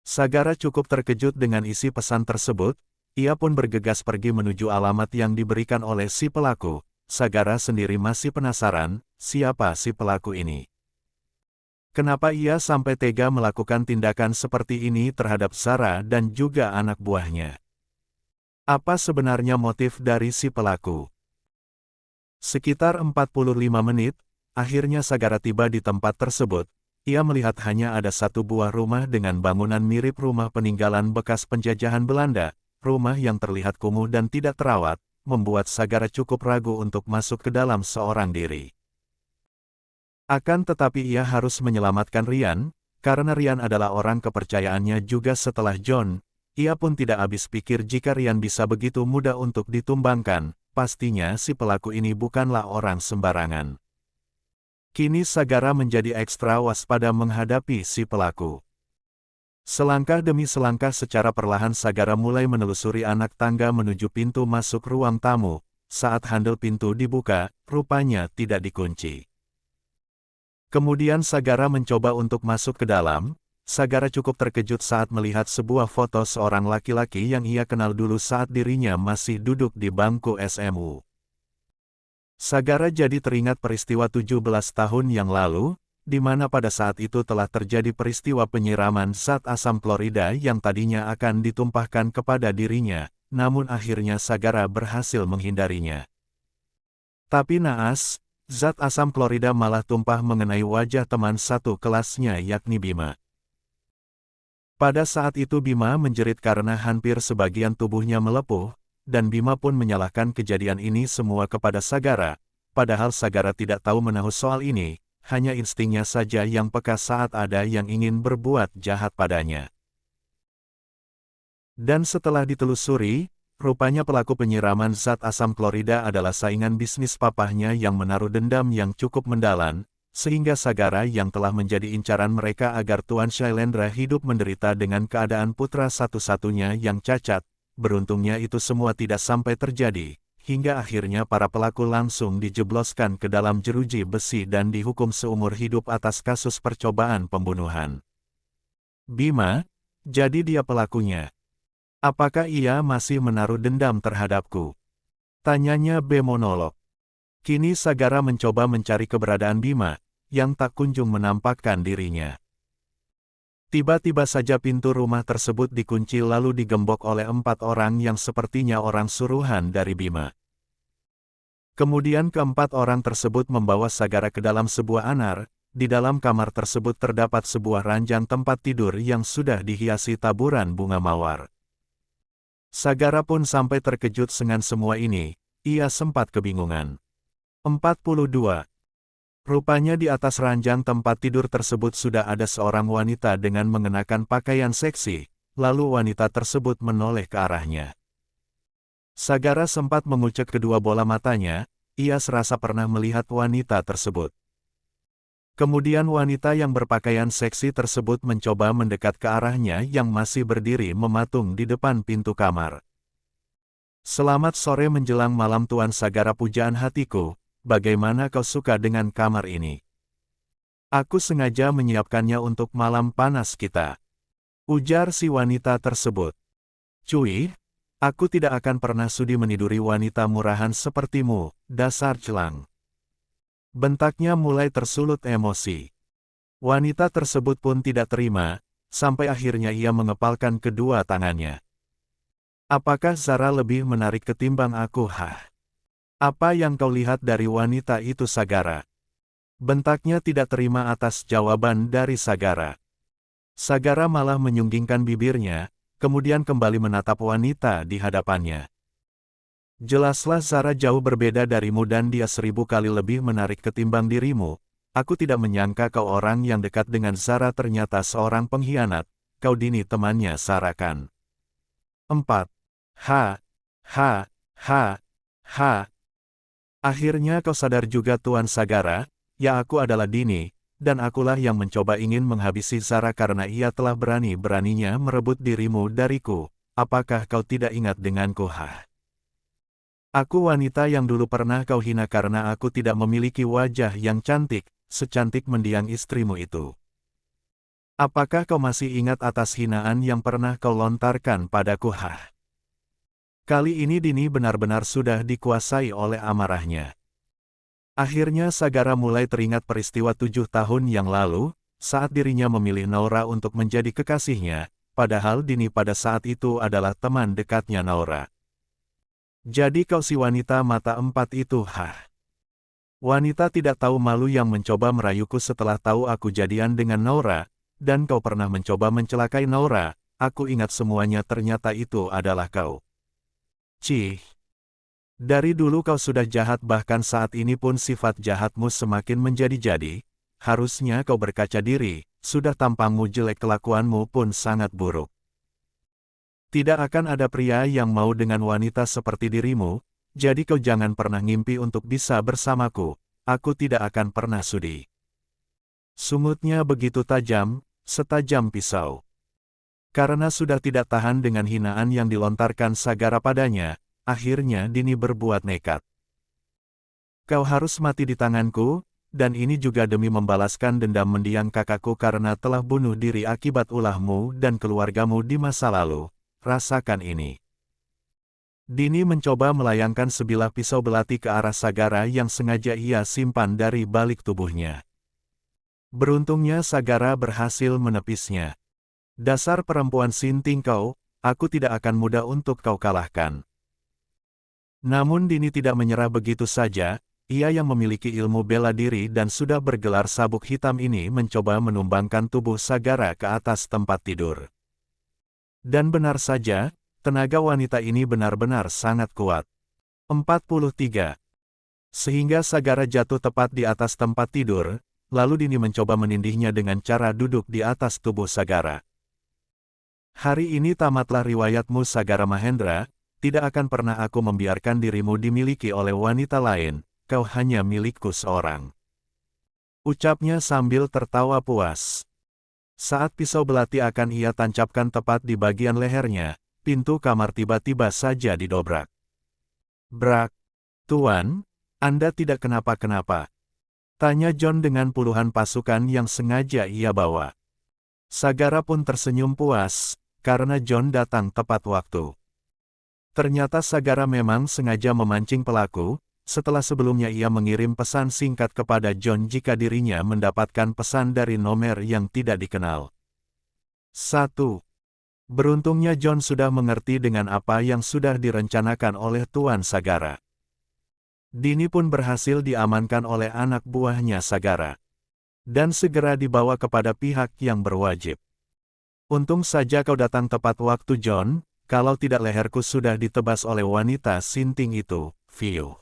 Sagara cukup terkejut dengan isi pesan tersebut, ia pun bergegas pergi menuju alamat yang diberikan oleh si pelaku. Sagara sendiri masih penasaran, siapa si pelaku ini. Kenapa ia sampai tega melakukan tindakan seperti ini terhadap Zara dan juga anak buahnya? Apa sebenarnya motif dari si pelaku? Sekitar 45 menit, akhirnya Sagara tiba di tempat tersebut. Ia melihat hanya ada satu buah rumah dengan bangunan mirip rumah peninggalan bekas penjajahan Belanda. Rumah yang terlihat kumuh dan tidak terawat, membuat Sagara cukup ragu untuk masuk ke dalam seorang diri. Akan tetapi ia harus menyelamatkan Ryan, karena Ryan adalah orang kepercayaannya juga setelah John. Ia pun tidak habis pikir jika Ryan bisa begitu mudah untuk ditumbangkan, pastinya si pelaku ini bukanlah orang sembarangan. Kini Sagara menjadi ekstra waspada menghadapi si pelaku. Selangkah demi selangkah secara perlahan Sagara mulai menelusuri anak tangga menuju pintu masuk ruang tamu. Saat handle pintu dibuka, rupanya tidak dikunci. Kemudian Sagara mencoba untuk masuk ke dalam. Sagara cukup terkejut saat melihat sebuah foto seorang laki-laki yang ia kenal dulu saat dirinya masih duduk di bangku SMU. Sagara jadi teringat peristiwa 17 tahun yang lalu, di mana pada saat itu telah terjadi peristiwa penyiraman zat asam klorida yang tadinya akan ditumpahkan kepada dirinya, namun akhirnya Sagara berhasil menghindarinya. Tapi naas, zat asam klorida malah tumpah mengenai wajah teman satu kelasnya yakni Bima. Pada saat itu Bima menjerit karena hampir sebagian tubuhnya melepuh, dan Bima pun menyalahkan kejadian ini semua kepada Sagara, padahal Sagara tidak tahu menahu soal ini. Hanya instingnya saja yang peka saat ada yang ingin berbuat jahat padanya. Dan setelah ditelusuri, rupanya pelaku penyiraman zat asam klorida adalah saingan bisnis papahnya yang menaruh dendam yang cukup mendalam, sehingga Sagara yang telah menjadi incaran mereka agar Tuan Shailendra hidup menderita dengan keadaan putra satu-satunya yang cacat. Beruntungnya itu semua tidak sampai terjadi. hingga akhirnya para pelaku langsung dijebloskan ke dalam jeruji besi dan dihukum seumur hidup atas kasus percobaan pembunuhan. Bima, jadi dia pelakunya. Apakah ia masih menaruh dendam terhadapku? Tanyanya B monolog. Kini Sagara mencoba mencari keberadaan Bima, yang tak kunjung menampakkan dirinya. Tiba-tiba saja pintu rumah tersebut dikunci lalu digembok oleh 4 orang yang sepertinya orang suruhan dari Bima. Kemudian keempat orang tersebut membawa Sagara ke dalam sebuah anar. Di dalam kamar tersebut terdapat sebuah ranjang tempat tidur yang sudah dihiasi taburan bunga mawar. Sagara pun sampai terkejut dengan semua ini, ia sempat kebingungan. 42. Rupanya di atas ranjang tempat tidur tersebut sudah ada seorang wanita dengan mengenakan pakaian seksi, lalu wanita tersebut menoleh ke arahnya. Sagara sempat mengucek kedua bola matanya, ia serasa pernah melihat wanita tersebut. Kemudian wanita yang berpakaian seksi tersebut mencoba mendekat ke arahnya yang masih berdiri mematung di depan pintu kamar. Selamat sore menjelang malam Tuan Sagara pujaan hatiku. Bagaimana kau suka dengan kamar ini? Aku sengaja menyiapkannya untuk malam panas kita. Ujar si wanita tersebut. Cuy, aku tidak akan pernah sudi meniduri wanita murahan sepertimu, dasar celang. Bentaknya mulai tersulut emosi. Wanita tersebut pun tidak terima, sampai akhirnya ia mengepalkan kedua tangannya. Apakah Zara lebih menarik ketimbang aku? Apa yang kau lihat dari wanita itu Sagara? Bentaknya tidak terima atas jawaban dari Sagara. Sagara malah menyunggingkan bibirnya, kemudian kembali menatap wanita di hadapannya. Jelaslah Zara jauh berbeda darimu dan dia 1000 kali lebih menarik ketimbang dirimu. Aku tidak menyangka kau orang yang dekat dengan Zara ternyata seorang pengkhianat, kau Dini temannya Zara kan. 4. Ha, ha, ha, ha. Akhirnya kau sadar juga Tuan Sagara, ya aku adalah Dini, dan akulah yang mencoba ingin menghabisi Zara karena ia telah berani-beraninya merebut dirimu dariku. Apakah kau tidak ingat denganku? Aku wanita yang dulu pernah kau hina karena aku tidak memiliki wajah yang cantik, secantik mendiang istrimu itu. Apakah kau masih ingat atas hinaan yang pernah kau lontarkan padaku? Kali ini Dini benar-benar sudah dikuasai oleh amarahnya. Akhirnya Sagara mulai teringat peristiwa 7 tahun yang lalu, saat dirinya memilih Naura untuk menjadi kekasihnya, padahal Dini pada saat itu adalah teman dekatnya Naura. Jadi kau si wanita mata 4 itu, Wanita tidak tahu malu yang mencoba merayuku setelah tahu aku jadian dengan Naura, dan kau pernah mencoba mencelakai Naura, aku ingat semuanya ternyata itu adalah kau. Cih. Dari dulu kau sudah jahat bahkan saat ini pun sifat jahatmu semakin menjadi-jadi, harusnya kau berkaca diri, sudah tampangmu jelek kelakuanmu pun sangat buruk. Tidak akan ada pria yang mau dengan wanita seperti dirimu, jadi kau jangan pernah ngimpi untuk bisa bersamaku, aku tidak akan pernah sudi. Sungutnya begitu tajam, setajam pisau. Karena sudah tidak tahan dengan hinaan yang dilontarkan Sagara padanya, akhirnya Dini berbuat nekat. Kau harus mati di tanganku, dan ini juga demi membalaskan dendam mendiang kakakku karena telah bunuh diri akibat ulahmu dan keluargamu di masa lalu. Rasakan ini. Dini mencoba melayangkan sebilah pisau belati ke arah Sagara yang sengaja ia simpan dari balik tubuhnya. Beruntungnya Sagara berhasil menepisnya. Dasar perempuan sinting kau, aku tidak akan mudah untuk kau kalahkan. Namun Dini tidak menyerah begitu saja, ia yang memiliki ilmu bela diri dan sudah bergelar sabuk hitam ini mencoba menumbangkan tubuh Sagara ke atas tempat tidur. Dan benar saja, tenaga wanita ini benar-benar sangat kuat. 43. Sehingga Sagara jatuh tepat di atas tempat tidur, lalu Dini mencoba menindihnya dengan cara duduk di atas tubuh Sagara. Hari ini tamatlah riwayatmu Sagara Mahendra, tidak akan pernah aku membiarkan dirimu dimiliki oleh wanita lain, kau hanya milikku seorang. Ucapnya sambil tertawa puas. Saat pisau belati akan ia tancapkan tepat di bagian lehernya, pintu kamar tiba-tiba saja didobrak. Brak. Tuan, Anda tidak kenapa-kenapa? Tanya John dengan puluhan pasukan yang sengaja ia bawa. Sagara pun tersenyum puas, karena John datang tepat waktu. Ternyata Sagara memang sengaja memancing pelaku, setelah sebelumnya ia mengirim pesan singkat kepada John jika dirinya mendapatkan pesan dari nomor yang tidak dikenal. 1. Beruntungnya John sudah mengerti dengan apa yang sudah direncanakan oleh Tuan Sagara. Dini pun berhasil diamankan oleh anak buahnya Sagara, dan segera dibawa kepada pihak yang berwajib. Untung saja kau datang tepat waktu John, kalau tidak leherku sudah ditebas oleh wanita sinting itu, View.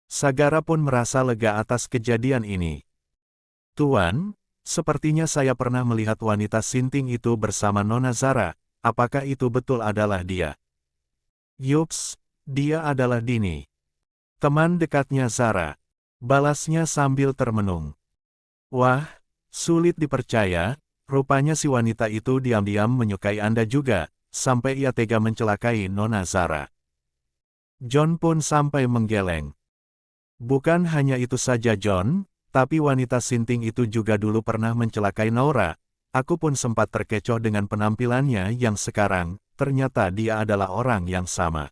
Sagara pun merasa lega atas kejadian ini. Tuan, sepertinya saya pernah melihat wanita sinting itu bersama Nona Zara, apakah itu betul adalah dia? Yups, dia adalah Dini. Teman dekatnya Zara. Balasnya sambil termenung. Wah, sulit dipercaya, rupanya si wanita itu diam-diam menyukai Anda juga, sampai ia tega mencelakai Nona Zara. John pun sampai menggeleng. Bukan hanya itu saja John, tapi wanita sinting itu juga dulu pernah mencelakai Nora. Aku pun sempat terkecoh dengan penampilannya yang sekarang, ternyata dia adalah orang yang sama.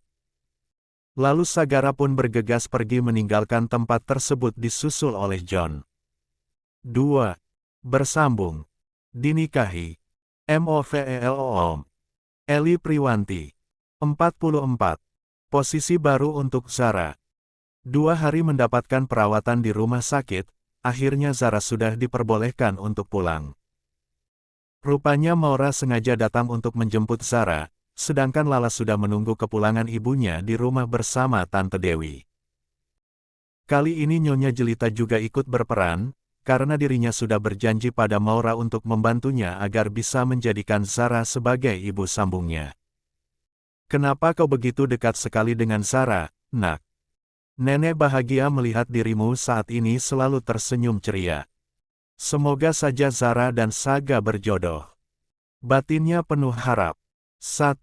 Lalu Sagara pun bergegas pergi meninggalkan tempat tersebut disusul oleh John. 2. Bersambung. Dinikahi. MOVELOOM. Eli Priwanti. 44. Posisi baru untuk Zara. 2 hari mendapatkan perawatan di rumah sakit, akhirnya Zara sudah diperbolehkan untuk pulang. Rupanya Maura sengaja datang untuk menjemput Zara, sedangkan Lala sudah menunggu kepulangan ibunya di rumah bersama Tante Dewi. Kali ini Nyonya Jelita juga ikut berperan, karena dirinya sudah berjanji pada Maura untuk membantunya agar bisa menjadikan Zara sebagai ibu sambungnya. Kenapa kau begitu dekat sekali dengan Zara, Nak? Nenek bahagia melihat dirimu saat ini selalu tersenyum ceria. Semoga saja Zara dan Saga berjodoh. Batinnya penuh harap. 1.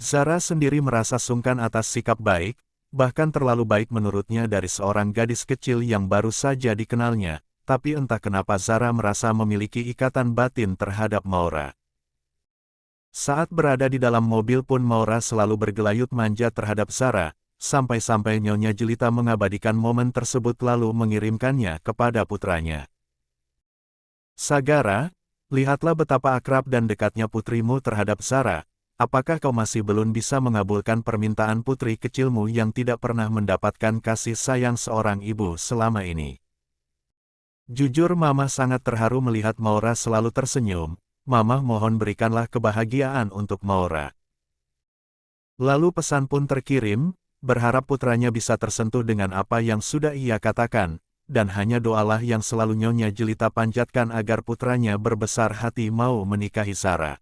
Zara sendiri merasa sungkan atas sikap baik, bahkan terlalu baik menurutnya dari seorang gadis kecil yang baru saja dikenalnya, tapi entah kenapa Zara merasa memiliki ikatan batin terhadap Maura. Saat berada di dalam mobil pun Maura selalu bergelayut manja terhadap Zara, sampai-sampai Nyonya Jelita mengabadikan momen tersebut lalu mengirimkannya kepada putranya. Sagara, lihatlah betapa akrab dan dekatnya putrimu terhadap Zara, apakah kau masih belum bisa mengabulkan permintaan putri kecilmu yang tidak pernah mendapatkan kasih sayang seorang ibu selama ini? Jujur Mama sangat terharu melihat Maura selalu tersenyum, Mama mohon berikanlah kebahagiaan untuk Maura. Lalu pesan pun terkirim, berharap putranya bisa tersentuh dengan apa yang sudah ia katakan, dan hanya doalah yang selalu Nyonya Jelita panjatkan agar putranya berbesar hati mau menikahi Zara.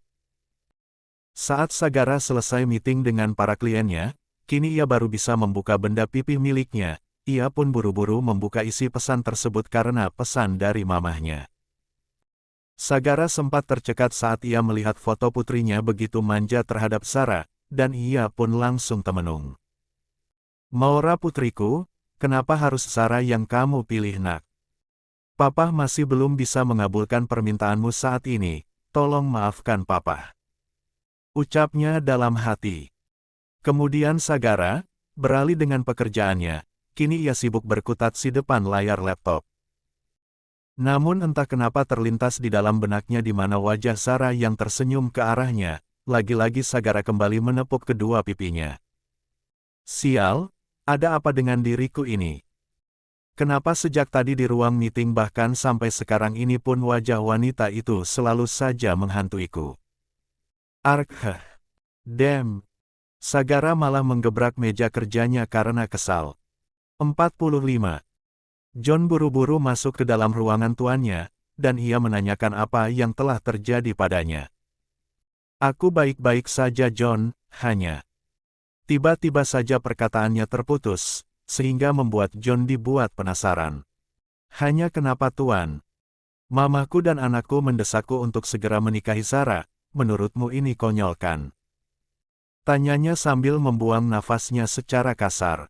Saat Sagara selesai meeting dengan para kliennya, kini ia baru bisa membuka benda pipih miliknya, ia pun buru-buru membuka isi pesan tersebut karena pesan dari mamahnya. Sagara sempat tercekat saat ia melihat foto putrinya begitu manja terhadap Zara, dan ia pun langsung termenung. Maura putriku, kenapa harus Zara yang kamu pilih Nak? Papa masih belum bisa mengabulkan permintaanmu saat ini, tolong maafkan Papa. Ucapnya dalam hati. Kemudian Sagara, beralih dengan pekerjaannya, kini ia sibuk berkutat di depan layar laptop. Namun entah kenapa terlintas di dalam benaknya di mana wajah Zara yang tersenyum ke arahnya, lagi-lagi Sagara kembali menepuk kedua pipinya. Sial, ada apa dengan diriku ini? Kenapa sejak tadi di ruang meeting bahkan sampai sekarang ini pun wajah wanita itu selalu saja menghantuiku? Arkhah. Damn. Sagara malah menggebrak meja kerjanya karena kesal. 45. John buru-buru masuk ke dalam ruangan tuannya, dan ia menanyakan apa yang telah terjadi padanya. Aku baik-baik saja John, hanya. Tiba-tiba saja perkataannya terputus, sehingga membuat John dibuat penasaran. Hanya kenapa Tuan? Mamaku dan anakku mendesakku untuk segera menikahi Zara, menurutmu ini konyol kan? Tanyanya sambil membuang nafasnya secara kasar.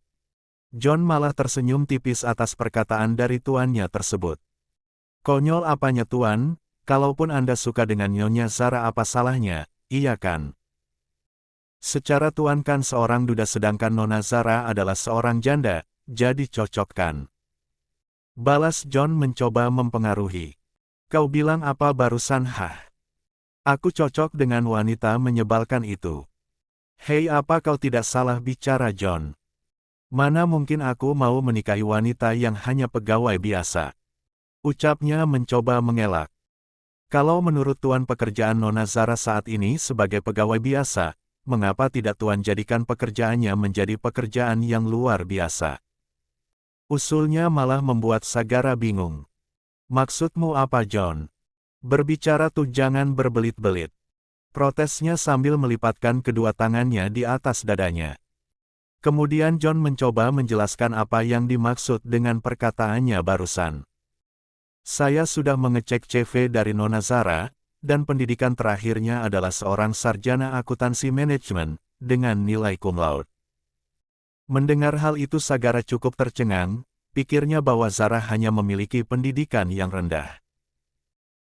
John malah tersenyum tipis atas perkataan dari tuannya tersebut. Konyol apanya tuan, kalaupun Anda suka dengan Nyonya Zara apa salahnya, iya kan? Secara tuan kan seorang duda sedangkan Nona Zara adalah seorang janda, jadi cocok kan? Balas John mencoba mempengaruhi. Kau bilang apa barusan hah? Aku cocok dengan wanita menyebalkan itu. Hei apa kau tidak salah bicara John? Mana mungkin aku mau menikahi wanita yang hanya pegawai biasa? Ucapnya mencoba mengelak. Kalau menurut tuan pekerjaan Nona Zara saat ini sebagai pegawai biasa, mengapa tidak tuan jadikan pekerjaannya menjadi pekerjaan yang luar biasa? Usulnya malah membuat Sagara bingung. Maksudmu apa John? Berbicara tuh jangan berbelit-belit. Protesnya sambil melipatkan kedua tangannya di atas dadanya. Kemudian John mencoba menjelaskan apa yang dimaksud dengan perkataannya barusan. Saya sudah mengecek CV dari Nona Zara, dan pendidikan terakhirnya adalah seorang sarjana akuntansi manajemen, dengan nilai cum laude. Mendengar hal itu Sagara cukup tercengang, pikirnya bahwa Zara hanya memiliki pendidikan yang rendah.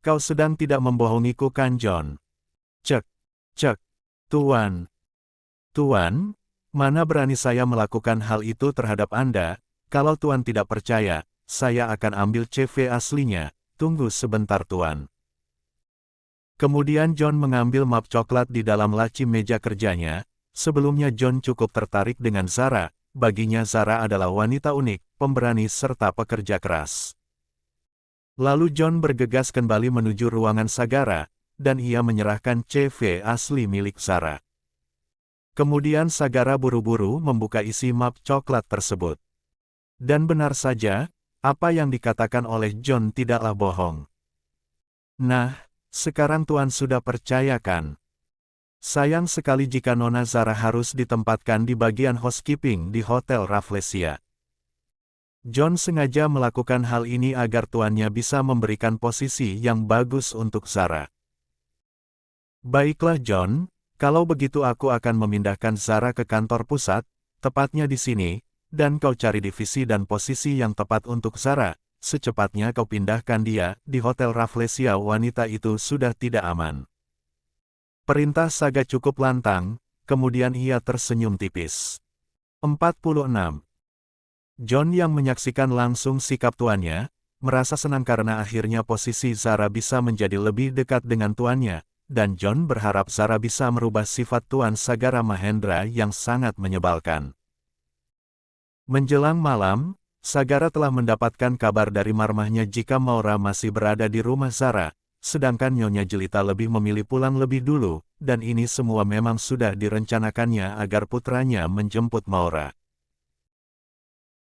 Kau sedang tidak membohongiku kan John? Cek, cek, Tuan. Tuan, mana berani saya melakukan hal itu terhadap Anda, kalau Tuan tidak percaya, saya akan ambil CV aslinya, tunggu sebentar Tuan. Kemudian John mengambil map coklat di dalam laci meja kerjanya, sebelumnya John cukup tertarik dengan Zara, baginya Zara adalah wanita unik, pemberani serta pekerja keras. Lalu John bergegas kembali menuju ruangan Sagara, dan ia menyerahkan CV asli milik Zara. Kemudian Sagara buru-buru membuka isi map coklat tersebut. Dan benar saja, apa yang dikatakan oleh John tidaklah bohong. Nah, sekarang Tuan sudah percaya kan? Sayang sekali jika Nona Zara harus ditempatkan di bagian housekeeping di Hotel Rafflesia. John sengaja melakukan hal ini agar tuannya bisa memberikan posisi yang bagus untuk Zara. Baiklah John, kalau begitu aku akan memindahkan Zara ke kantor pusat, tepatnya di sini, dan kau cari divisi dan posisi yang tepat untuk Zara, secepatnya kau pindahkan dia, di Hotel Rafflesia wanita itu sudah tidak aman. Perintah Saga cukup lantang, kemudian ia tersenyum tipis. 46. John yang menyaksikan langsung sikap tuannya, merasa senang karena akhirnya posisi Zara bisa menjadi lebih dekat dengan tuannya, dan John berharap Zara bisa merubah sifat Tuan Sagara Mahendra yang sangat menyebalkan. Menjelang malam, Sagara telah mendapatkan kabar dari marmahnya jika Maura masih berada di rumah Zara, sedangkan Nyonya Jelita lebih memilih pulang lebih dulu, dan ini semua memang sudah direncanakannya agar putranya menjemput Maura.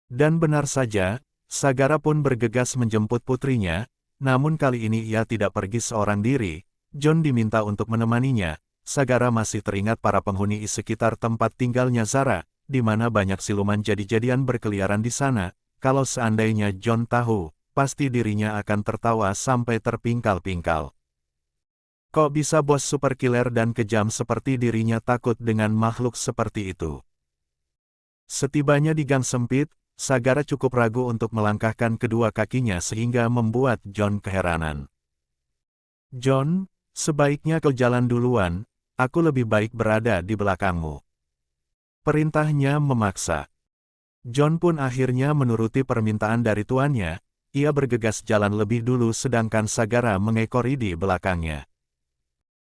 Dan benar saja, Sagara pun bergegas menjemput putrinya, namun kali ini ia tidak pergi seorang diri, John diminta untuk menemaninya. Sagara masih teringat para penghuni sekitar tempat tinggalnya Zara, di mana banyak siluman jadi-jadian berkeliaran di sana. Kalau seandainya John tahu, pasti dirinya akan tertawa sampai terpingkal-pingkal. Kok bisa bos super killer dan kejam seperti dirinya takut dengan makhluk seperti itu? Setibanya di gang sempit, Sagara cukup ragu untuk melangkahkan kedua kakinya sehingga membuat John keheranan. John, sebaiknya kau jalan duluan, aku lebih baik berada di belakangmu. Perintahnya memaksa. John pun akhirnya menuruti permintaan dari tuannya, ia bergegas jalan lebih dulu sedangkan Sagara mengekori di belakangnya.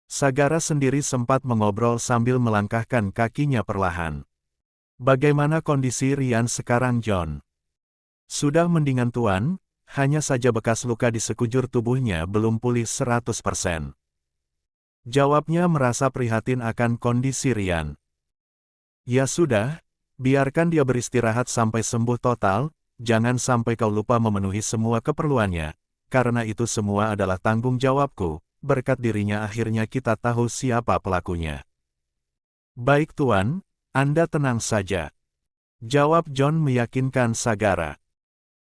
Sagara sendiri sempat mengobrol sambil melangkahkan kakinya perlahan. Bagaimana kondisi Rian sekarang John? Sudah mendingan Tuan, hanya saja bekas luka di sekujur tubuhnya belum pulih 100%. Jawabnya merasa prihatin akan kondisi Rian. Ya sudah, biarkan dia beristirahat sampai sembuh total, jangan sampai kau lupa memenuhi semua keperluannya, karena itu semua adalah tanggung jawabku, berkat dirinya akhirnya kita tahu siapa pelakunya. Baik Tuan, Anda tenang saja. Jawab John meyakinkan Sagara.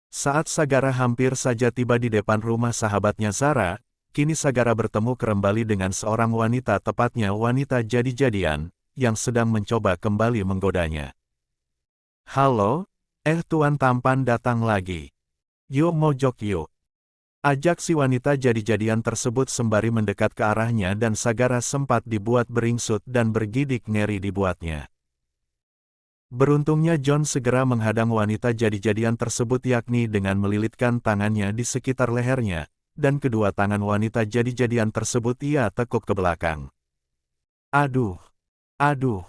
Saat Sagara hampir saja tiba di depan rumah sahabatnya Zara, kini Sagara bertemu kembali dengan seorang wanita tepatnya wanita jadi-jadian, yang sedang mencoba kembali menggodanya. Halo, Tuan tampan datang lagi. Yuk mojok yuk. Ajak si wanita jadi-jadian tersebut sembari mendekat ke arahnya dan Sagara sempat dibuat beringsut dan bergidik ngeri dibuatnya. Beruntungnya John segera menghadang wanita jadi-jadian tersebut yakni dengan melilitkan tangannya di sekitar lehernya, dan kedua tangan wanita jadi-jadian tersebut ia tekuk ke belakang. Aduh, aduh,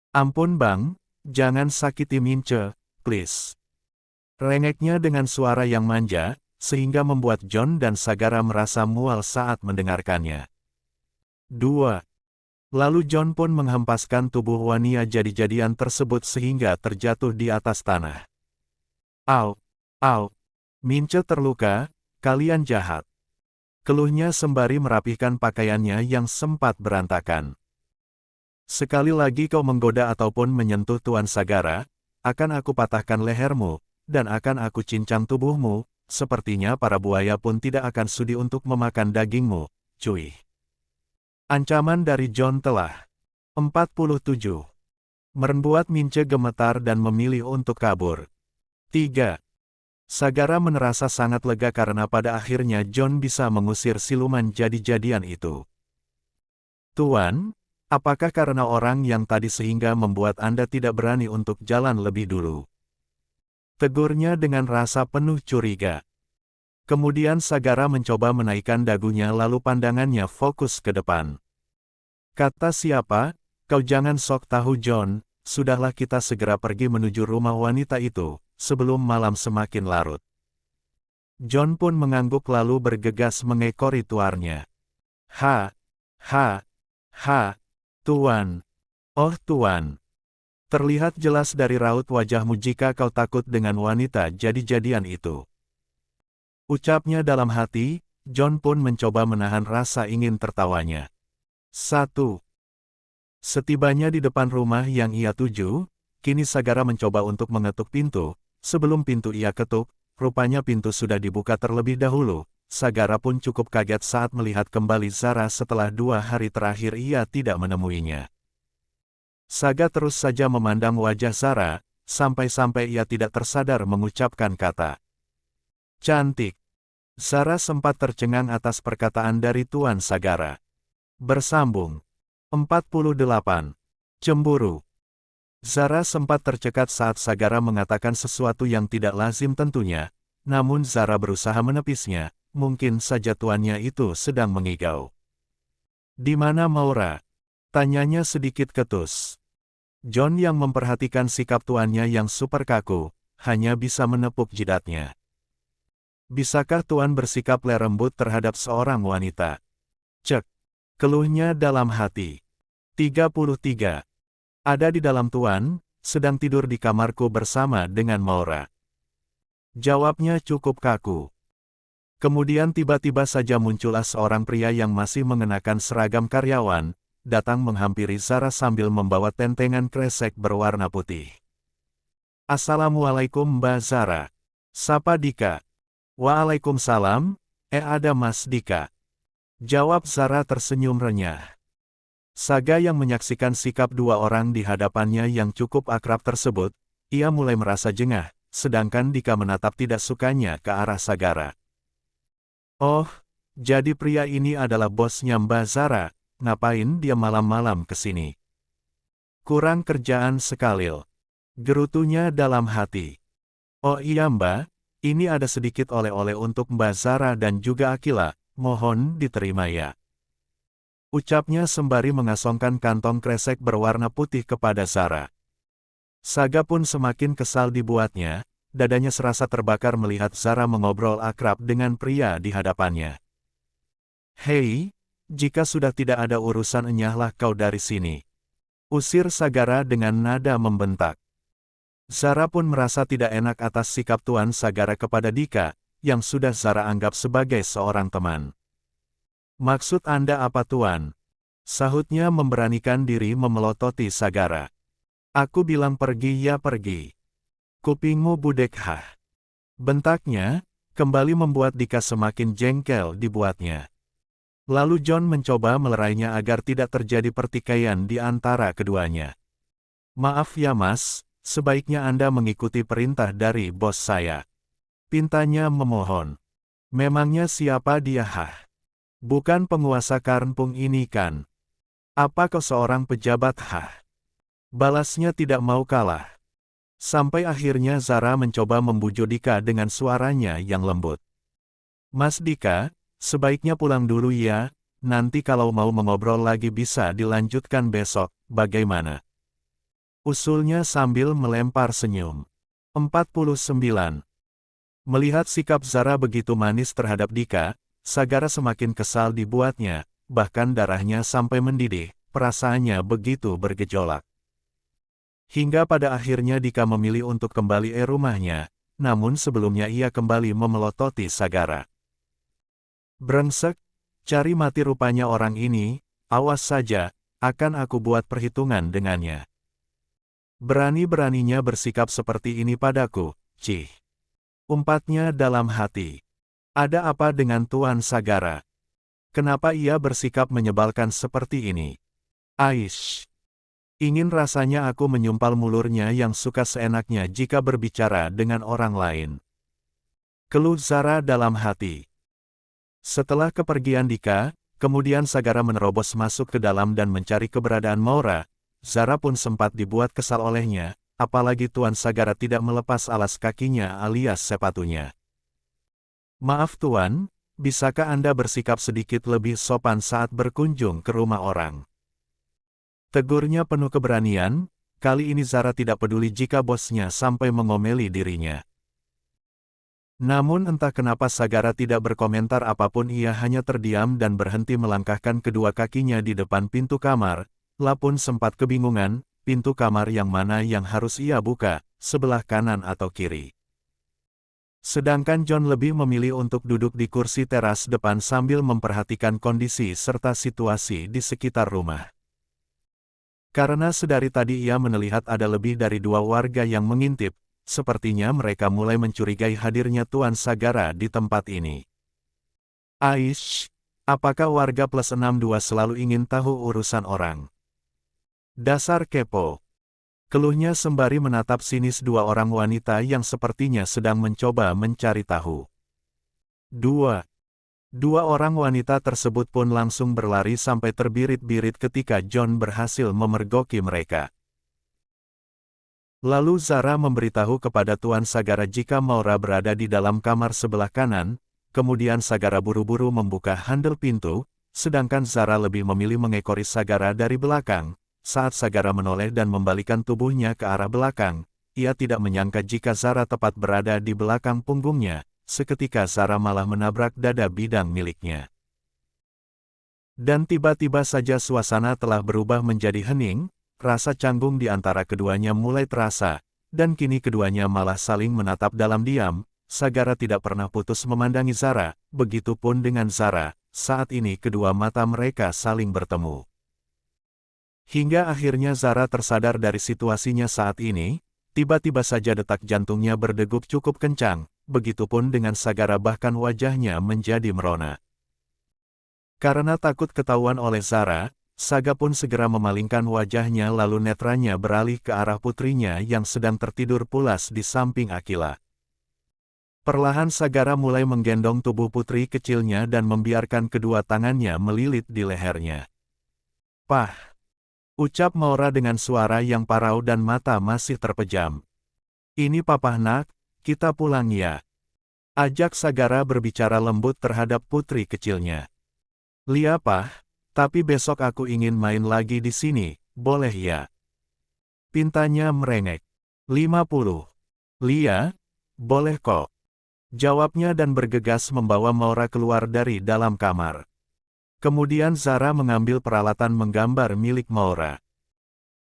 ampun bang, jangan sakiti Mince, please. Rengeknya dengan suara yang manja, sehingga membuat John dan Sagara merasa mual saat mendengarkannya. 2. Lalu John pun menghempaskan tubuh wanita jadi-jadian tersebut sehingga terjatuh di atas tanah. Au, au, Mince terluka, kalian jahat. Keluhnya sembari merapihkan pakaiannya yang sempat berantakan. Sekali lagi kau menggoda ataupun menyentuh Tuan Sagara, akan aku patahkan lehermu, dan akan aku cincang tubuhmu, sepertinya para buaya pun tidak akan sudi untuk memakan dagingmu, cuy. Ancaman dari John telah 47. Membuat Mince gemetar dan memilih untuk kabur. 3. Sagara merasa sangat lega karena pada akhirnya John bisa mengusir siluman jadi-jadian itu. Tuan, apakah karena orang yang tadi sehingga membuat Anda tidak berani untuk jalan lebih dulu? Tegurnya dengan rasa penuh curiga. Kemudian Sagara mencoba menaikkan dagunya lalu pandangannya fokus ke depan. Kata siapa, kau jangan sok tahu John, sudahlah kita segera pergi menuju rumah wanita itu, sebelum malam semakin larut. John pun mengangguk lalu bergegas mengekori tuarnya. Ha, ha, ha. Tuan. Oh Tuan. Terlihat jelas dari raut wajahmu jika kau takut dengan wanita jadi-jadian itu. Ucapnya dalam hati, John pun mencoba menahan rasa ingin tertawanya. 1. Setibanya di depan rumah yang ia tuju, kini Sagara mencoba untuk mengetuk pintu. Sebelum pintu ia ketuk, rupanya pintu sudah dibuka terlebih dahulu. Sagara pun cukup kaget saat melihat kembali Zara setelah 2 hari terakhir ia tidak menemuinya. Saga terus saja memandang wajah Zara, sampai-sampai ia tidak tersadar mengucapkan kata cantik. Zara sempat tercengang atas perkataan dari Tuan Sagara. Bersambung. 48. Cemburu. Zara sempat tercekat saat Sagara mengatakan sesuatu yang tidak lazim tentunya, namun Zara berusaha menepisnya. Mungkin saja tuannya itu sedang mengigau. Di mana Maura? Tanyanya sedikit ketus. John yang memperhatikan sikap tuannya yang super kaku, hanya bisa menepuk jidatnya. Bisakah tuan bersikap lembut terhadap seorang wanita? Cek. Keluhnya dalam hati. 33. Ada di dalam tuan, sedang tidur di kamarku bersama dengan Maura. Jawabnya cukup kaku. Kemudian tiba-tiba saja muncullah seorang pria yang masih mengenakan seragam karyawan, datang menghampiri Zara sambil membawa tentengan kresek berwarna putih. Assalamualaikum Mbak Zara. Sapa Dika. Waalaikumsalam, ada Mas Dika. Jawab Zara tersenyum renyah. Saga yang menyaksikan sikap 2 orang di hadapannya yang cukup akrab tersebut, ia mulai merasa jengah, sedangkan Dika menatap tidak sukanya ke arah Sagara. Oh, jadi pria ini adalah bosnya Mbak Zara, ngapain dia malam-malam ke sini? Kurang kerjaan sekali. Gerutunya dalam hati. Oh iya Mbak, ini ada sedikit oleh-oleh untuk Mbak Zara dan juga Akila, mohon diterima ya. Ucapnya sembari mengasongkan kantong kresek berwarna putih kepada Zara. Saga pun semakin kesal dibuatnya. Dadanya serasa terbakar melihat Zara mengobrol akrab dengan pria di hadapannya. Hei, jika sudah tidak ada urusan enyahlah kau dari sini. Usir Sagara dengan nada membentak. Zara pun merasa tidak enak atas sikap Tuan Sagara kepada Dika, yang sudah Zara anggap sebagai seorang teman. Maksud Anda apa Tuan? Sahutnya memberanikan diri memelototi Sagara. Aku bilang pergi ya pergi. Kupingmu budek hah. Bentaknya, kembali membuat Dika semakin jengkel dibuatnya. Lalu John mencoba melerainya agar tidak terjadi pertikaian di antara keduanya. Maaf ya mas, sebaiknya Anda mengikuti perintah dari bos saya. Pintanya memohon. Memangnya siapa dia? Bukan penguasa kampung ini kan? Apa kau seorang pejabat? Balasnya tidak mau kalah. Sampai akhirnya Zara mencoba membujuk Dika dengan suaranya yang lembut. Mas Dika, sebaiknya pulang dulu ya, nanti kalau mau mengobrol lagi bisa dilanjutkan besok, bagaimana? Usulnya sambil melempar senyum. 49. Melihat sikap Zara begitu manis terhadap Dika, Sagara semakin kesal dibuatnya, bahkan darahnya sampai mendidih, perasaannya begitu bergejolak. Hingga pada akhirnya Dika memilih untuk kembali ke rumahnya, namun sebelumnya ia kembali memelototi Sagara. Brengsek, cari mati rupanya orang ini, awas saja, akan aku buat perhitungan dengannya. Berani-beraninya bersikap seperti ini padaku, cih. Umpatnya dalam hati. Ada apa dengan Tuan Sagara? Kenapa ia bersikap menyebalkan seperti ini? Aish. Ingin rasanya aku menyumpal mulurnya yang suka seenaknya jika berbicara dengan orang lain. Keluh Zara dalam hati. Setelah kepergian Dika, kemudian Sagara menerobos masuk ke dalam dan mencari keberadaan Maura. Zara pun sempat dibuat kesal olehnya, apalagi Tuan Sagara tidak melepas alas kakinya alias sepatunya. Maaf Tuan, bisakah Anda bersikap sedikit lebih sopan saat berkunjung ke rumah orang? Tegurnya penuh keberanian, kali ini Zara tidak peduli jika bosnya sampai mengomeli dirinya. Namun entah kenapa Sagara tidak berkomentar apapun, ia hanya terdiam dan berhenti melangkahkan kedua kakinya di depan pintu kamar. Lapun sempat kebingungan, pintu kamar yang mana yang harus ia buka, sebelah kanan atau kiri. Sedangkan John lebih memilih untuk duduk di kursi teras depan sambil memperhatikan kondisi serta situasi di sekitar rumah. Karena sedari tadi ia melihat ada lebih dari 2 warga yang mengintip, sepertinya mereka mulai mencurigai hadirnya Tuan Sagara di tempat ini. Aish, apakah warga plus 62 selalu ingin tahu urusan orang? Dasar kepo. Keluhnya sembari menatap sinis 2 orang wanita yang sepertinya sedang mencoba mencari tahu. 2 orang wanita tersebut pun langsung berlari sampai terbirit-birit ketika John berhasil memergoki mereka. Lalu Zara memberitahu kepada Tuan Sagara jika Maura berada di dalam kamar sebelah kanan, kemudian Sagara buru-buru membuka handle pintu, sedangkan Zara lebih memilih mengekori Sagara dari belakang. Saat Sagara menoleh dan membalikan tubuhnya ke arah belakang, ia tidak menyangka jika Zara tepat berada di belakang punggungnya, seketika Zara malah menabrak dada bidang miliknya. Dan tiba-tiba saja suasana telah berubah menjadi hening, rasa canggung di antara keduanya mulai terasa, dan kini keduanya malah saling menatap dalam diam. Sagara tidak pernah putus memandangi Zara, begitupun dengan Zara, saat ini kedua mata mereka saling bertemu. Hingga akhirnya Zara tersadar dari situasinya saat ini, tiba-tiba saja detak jantungnya berdegup cukup kencang, begitupun dengan Sagara bahkan wajahnya menjadi merona. Karena takut ketahuan oleh Zara, Saga pun segera memalingkan wajahnya lalu netranya beralih ke arah putrinya yang sedang tertidur pulas di samping Akila. Perlahan Sagara mulai menggendong tubuh putri kecilnya dan membiarkan kedua tangannya melilit di lehernya. "Pah!" ucap Maura dengan suara yang parau dan mata masih terpejam. "Ini Papa nak, kita pulang ya." Ajak Sagara berbicara lembut terhadap putri kecilnya. "Lia Pah, tapi besok aku ingin main lagi di sini, boleh ya?" Pintanya merengek. 50. "Lia, boleh kok." Jawabnya dan bergegas membawa Maura keluar dari dalam kamar. Kemudian Zara mengambil peralatan menggambar milik Maura.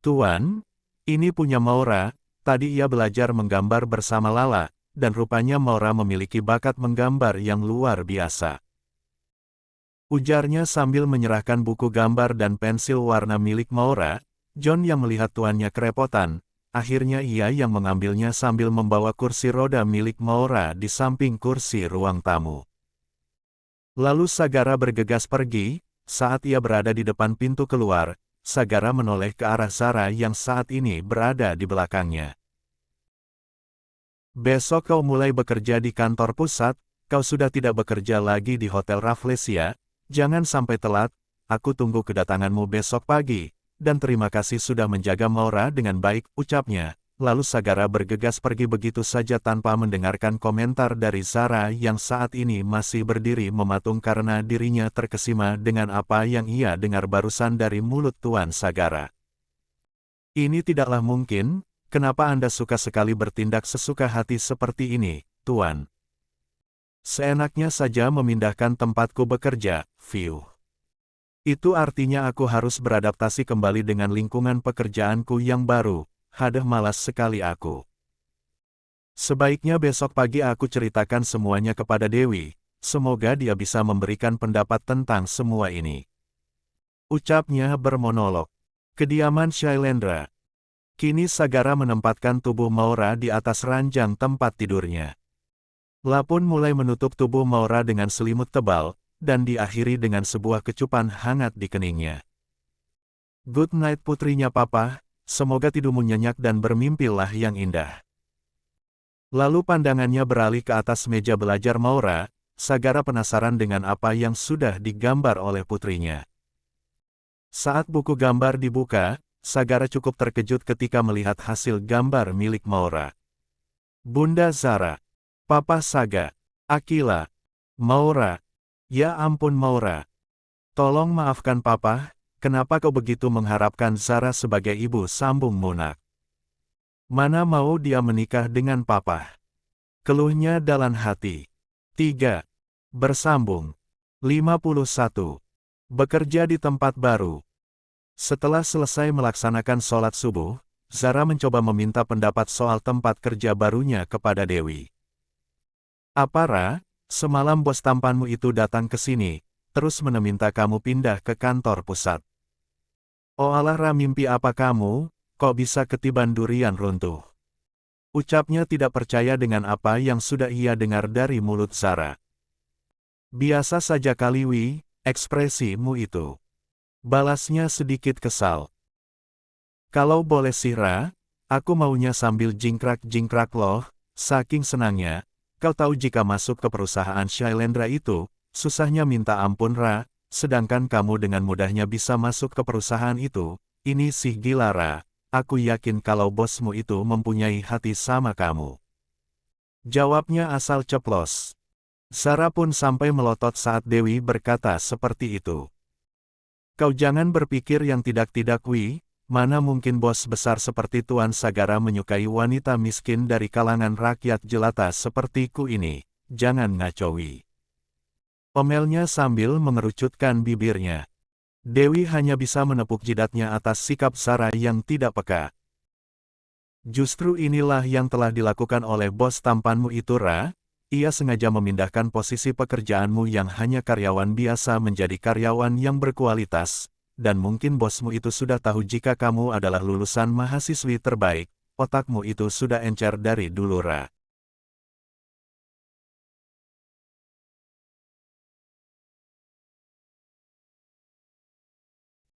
"Tuan, ini punya Maura, tadi ia belajar menggambar bersama Lala, dan rupanya Maura memiliki bakat menggambar yang luar biasa." Ujarnya sambil menyerahkan buku gambar dan pensil warna milik Maura. John yang melihat tuannya kerepotan, akhirnya ia yang mengambilnya sambil membawa kursi roda milik Maura di samping kursi ruang tamu. Lalu Sagara bergegas pergi. Saat ia berada di depan pintu keluar, Sagara menoleh ke arah Zara yang saat ini berada di belakangnya. Besok kau mulai bekerja di kantor pusat, kau sudah tidak bekerja lagi di Hotel Rafflesia, jangan sampai telat, aku tunggu kedatanganmu besok pagi, dan terima kasih sudah menjaga Maura dengan baik, ucapnya. Lalu Sagara bergegas pergi begitu saja tanpa mendengarkan komentar dari Zara yang saat ini masih berdiri mematung karena dirinya terkesima dengan apa yang ia dengar barusan dari mulut Tuan Sagara. Ini tidaklah mungkin, kenapa Anda suka sekali bertindak sesuka hati seperti ini, Tuan? Seenaknya saja memindahkan tempatku bekerja, View. Itu artinya aku harus beradaptasi kembali dengan lingkungan pekerjaanku yang baru. Hadah malas sekali aku. Sebaiknya besok pagi aku ceritakan semuanya kepada Dewi, semoga dia bisa memberikan pendapat tentang semua ini. Ucapnya bermonolog. Kediaman Shailendra. Kini Sagara menempatkan tubuh Maura di atas ranjang tempat tidurnya. Lapun mulai menutup tubuh Maura dengan selimut tebal, dan diakhiri dengan sebuah kecupan hangat di keningnya. Good night putrinya Papa. Semoga tidurmu nyenyak dan bermimpilah yang indah. Lalu pandangannya beralih ke atas meja belajar Maura, Sagara penasaran dengan apa yang sudah digambar oleh putrinya. Saat buku gambar dibuka, Sagara cukup terkejut ketika melihat hasil gambar milik Maura. Bunda Zara, Papa Saga, Akila, Maura. Ya ampun Maura. Tolong maafkan Papa. Kenapa kau begitu mengharapkan Zara sebagai ibu, sambung Munak. Mana mau dia menikah dengan Papa? Keluhnya dalam hati. 3. Bersambung. 51. Bekerja di tempat baru. Setelah selesai melaksanakan sholat subuh, Zara mencoba meminta pendapat soal tempat kerja barunya kepada Dewi. Apa Ra, semalam bos tampanmu itu datang ke sini, terus meminta kamu pindah ke kantor pusat. Oh alah Ra, mimpi apa kamu, kok bisa ketiban durian runtuh? Ucapnya tidak percaya dengan apa yang sudah ia dengar dari mulut Zara. Biasa saja kali Wi, ekspresimu itu. Balasnya sedikit kesal. Kalau boleh sih Ra, aku maunya sambil jingkrak-jingkrak loh, saking senangnya. Kau tahu jika masuk ke perusahaan Shailendra itu, susahnya minta ampun Ra. Sedangkan kamu dengan mudahnya bisa masuk ke perusahaan itu, ini sih gila Ra, aku yakin kalau bosmu itu mempunyai hati sama kamu. Jawabnya asal ceplos. Zara pun sampai melotot saat Dewi berkata seperti itu. Kau jangan berpikir yang tidak-tidak Wi, mana mungkin bos besar seperti Tuan Sagara menyukai wanita miskin dari kalangan rakyat jelata sepertiku ini, jangan ngaco Wi. Omelnya sambil mengerucutkan bibirnya. Dewi hanya bisa menepuk jidatnya atas sikap Zara yang tidak peka. Justru inilah yang telah dilakukan oleh bos tampanmu itu Ra, ia sengaja memindahkan posisi pekerjaanmu yang hanya karyawan biasa menjadi karyawan yang berkualitas, dan mungkin bosmu itu sudah tahu jika kamu adalah lulusan mahasiswi terbaik, otakmu itu sudah encer dari dulu Ra.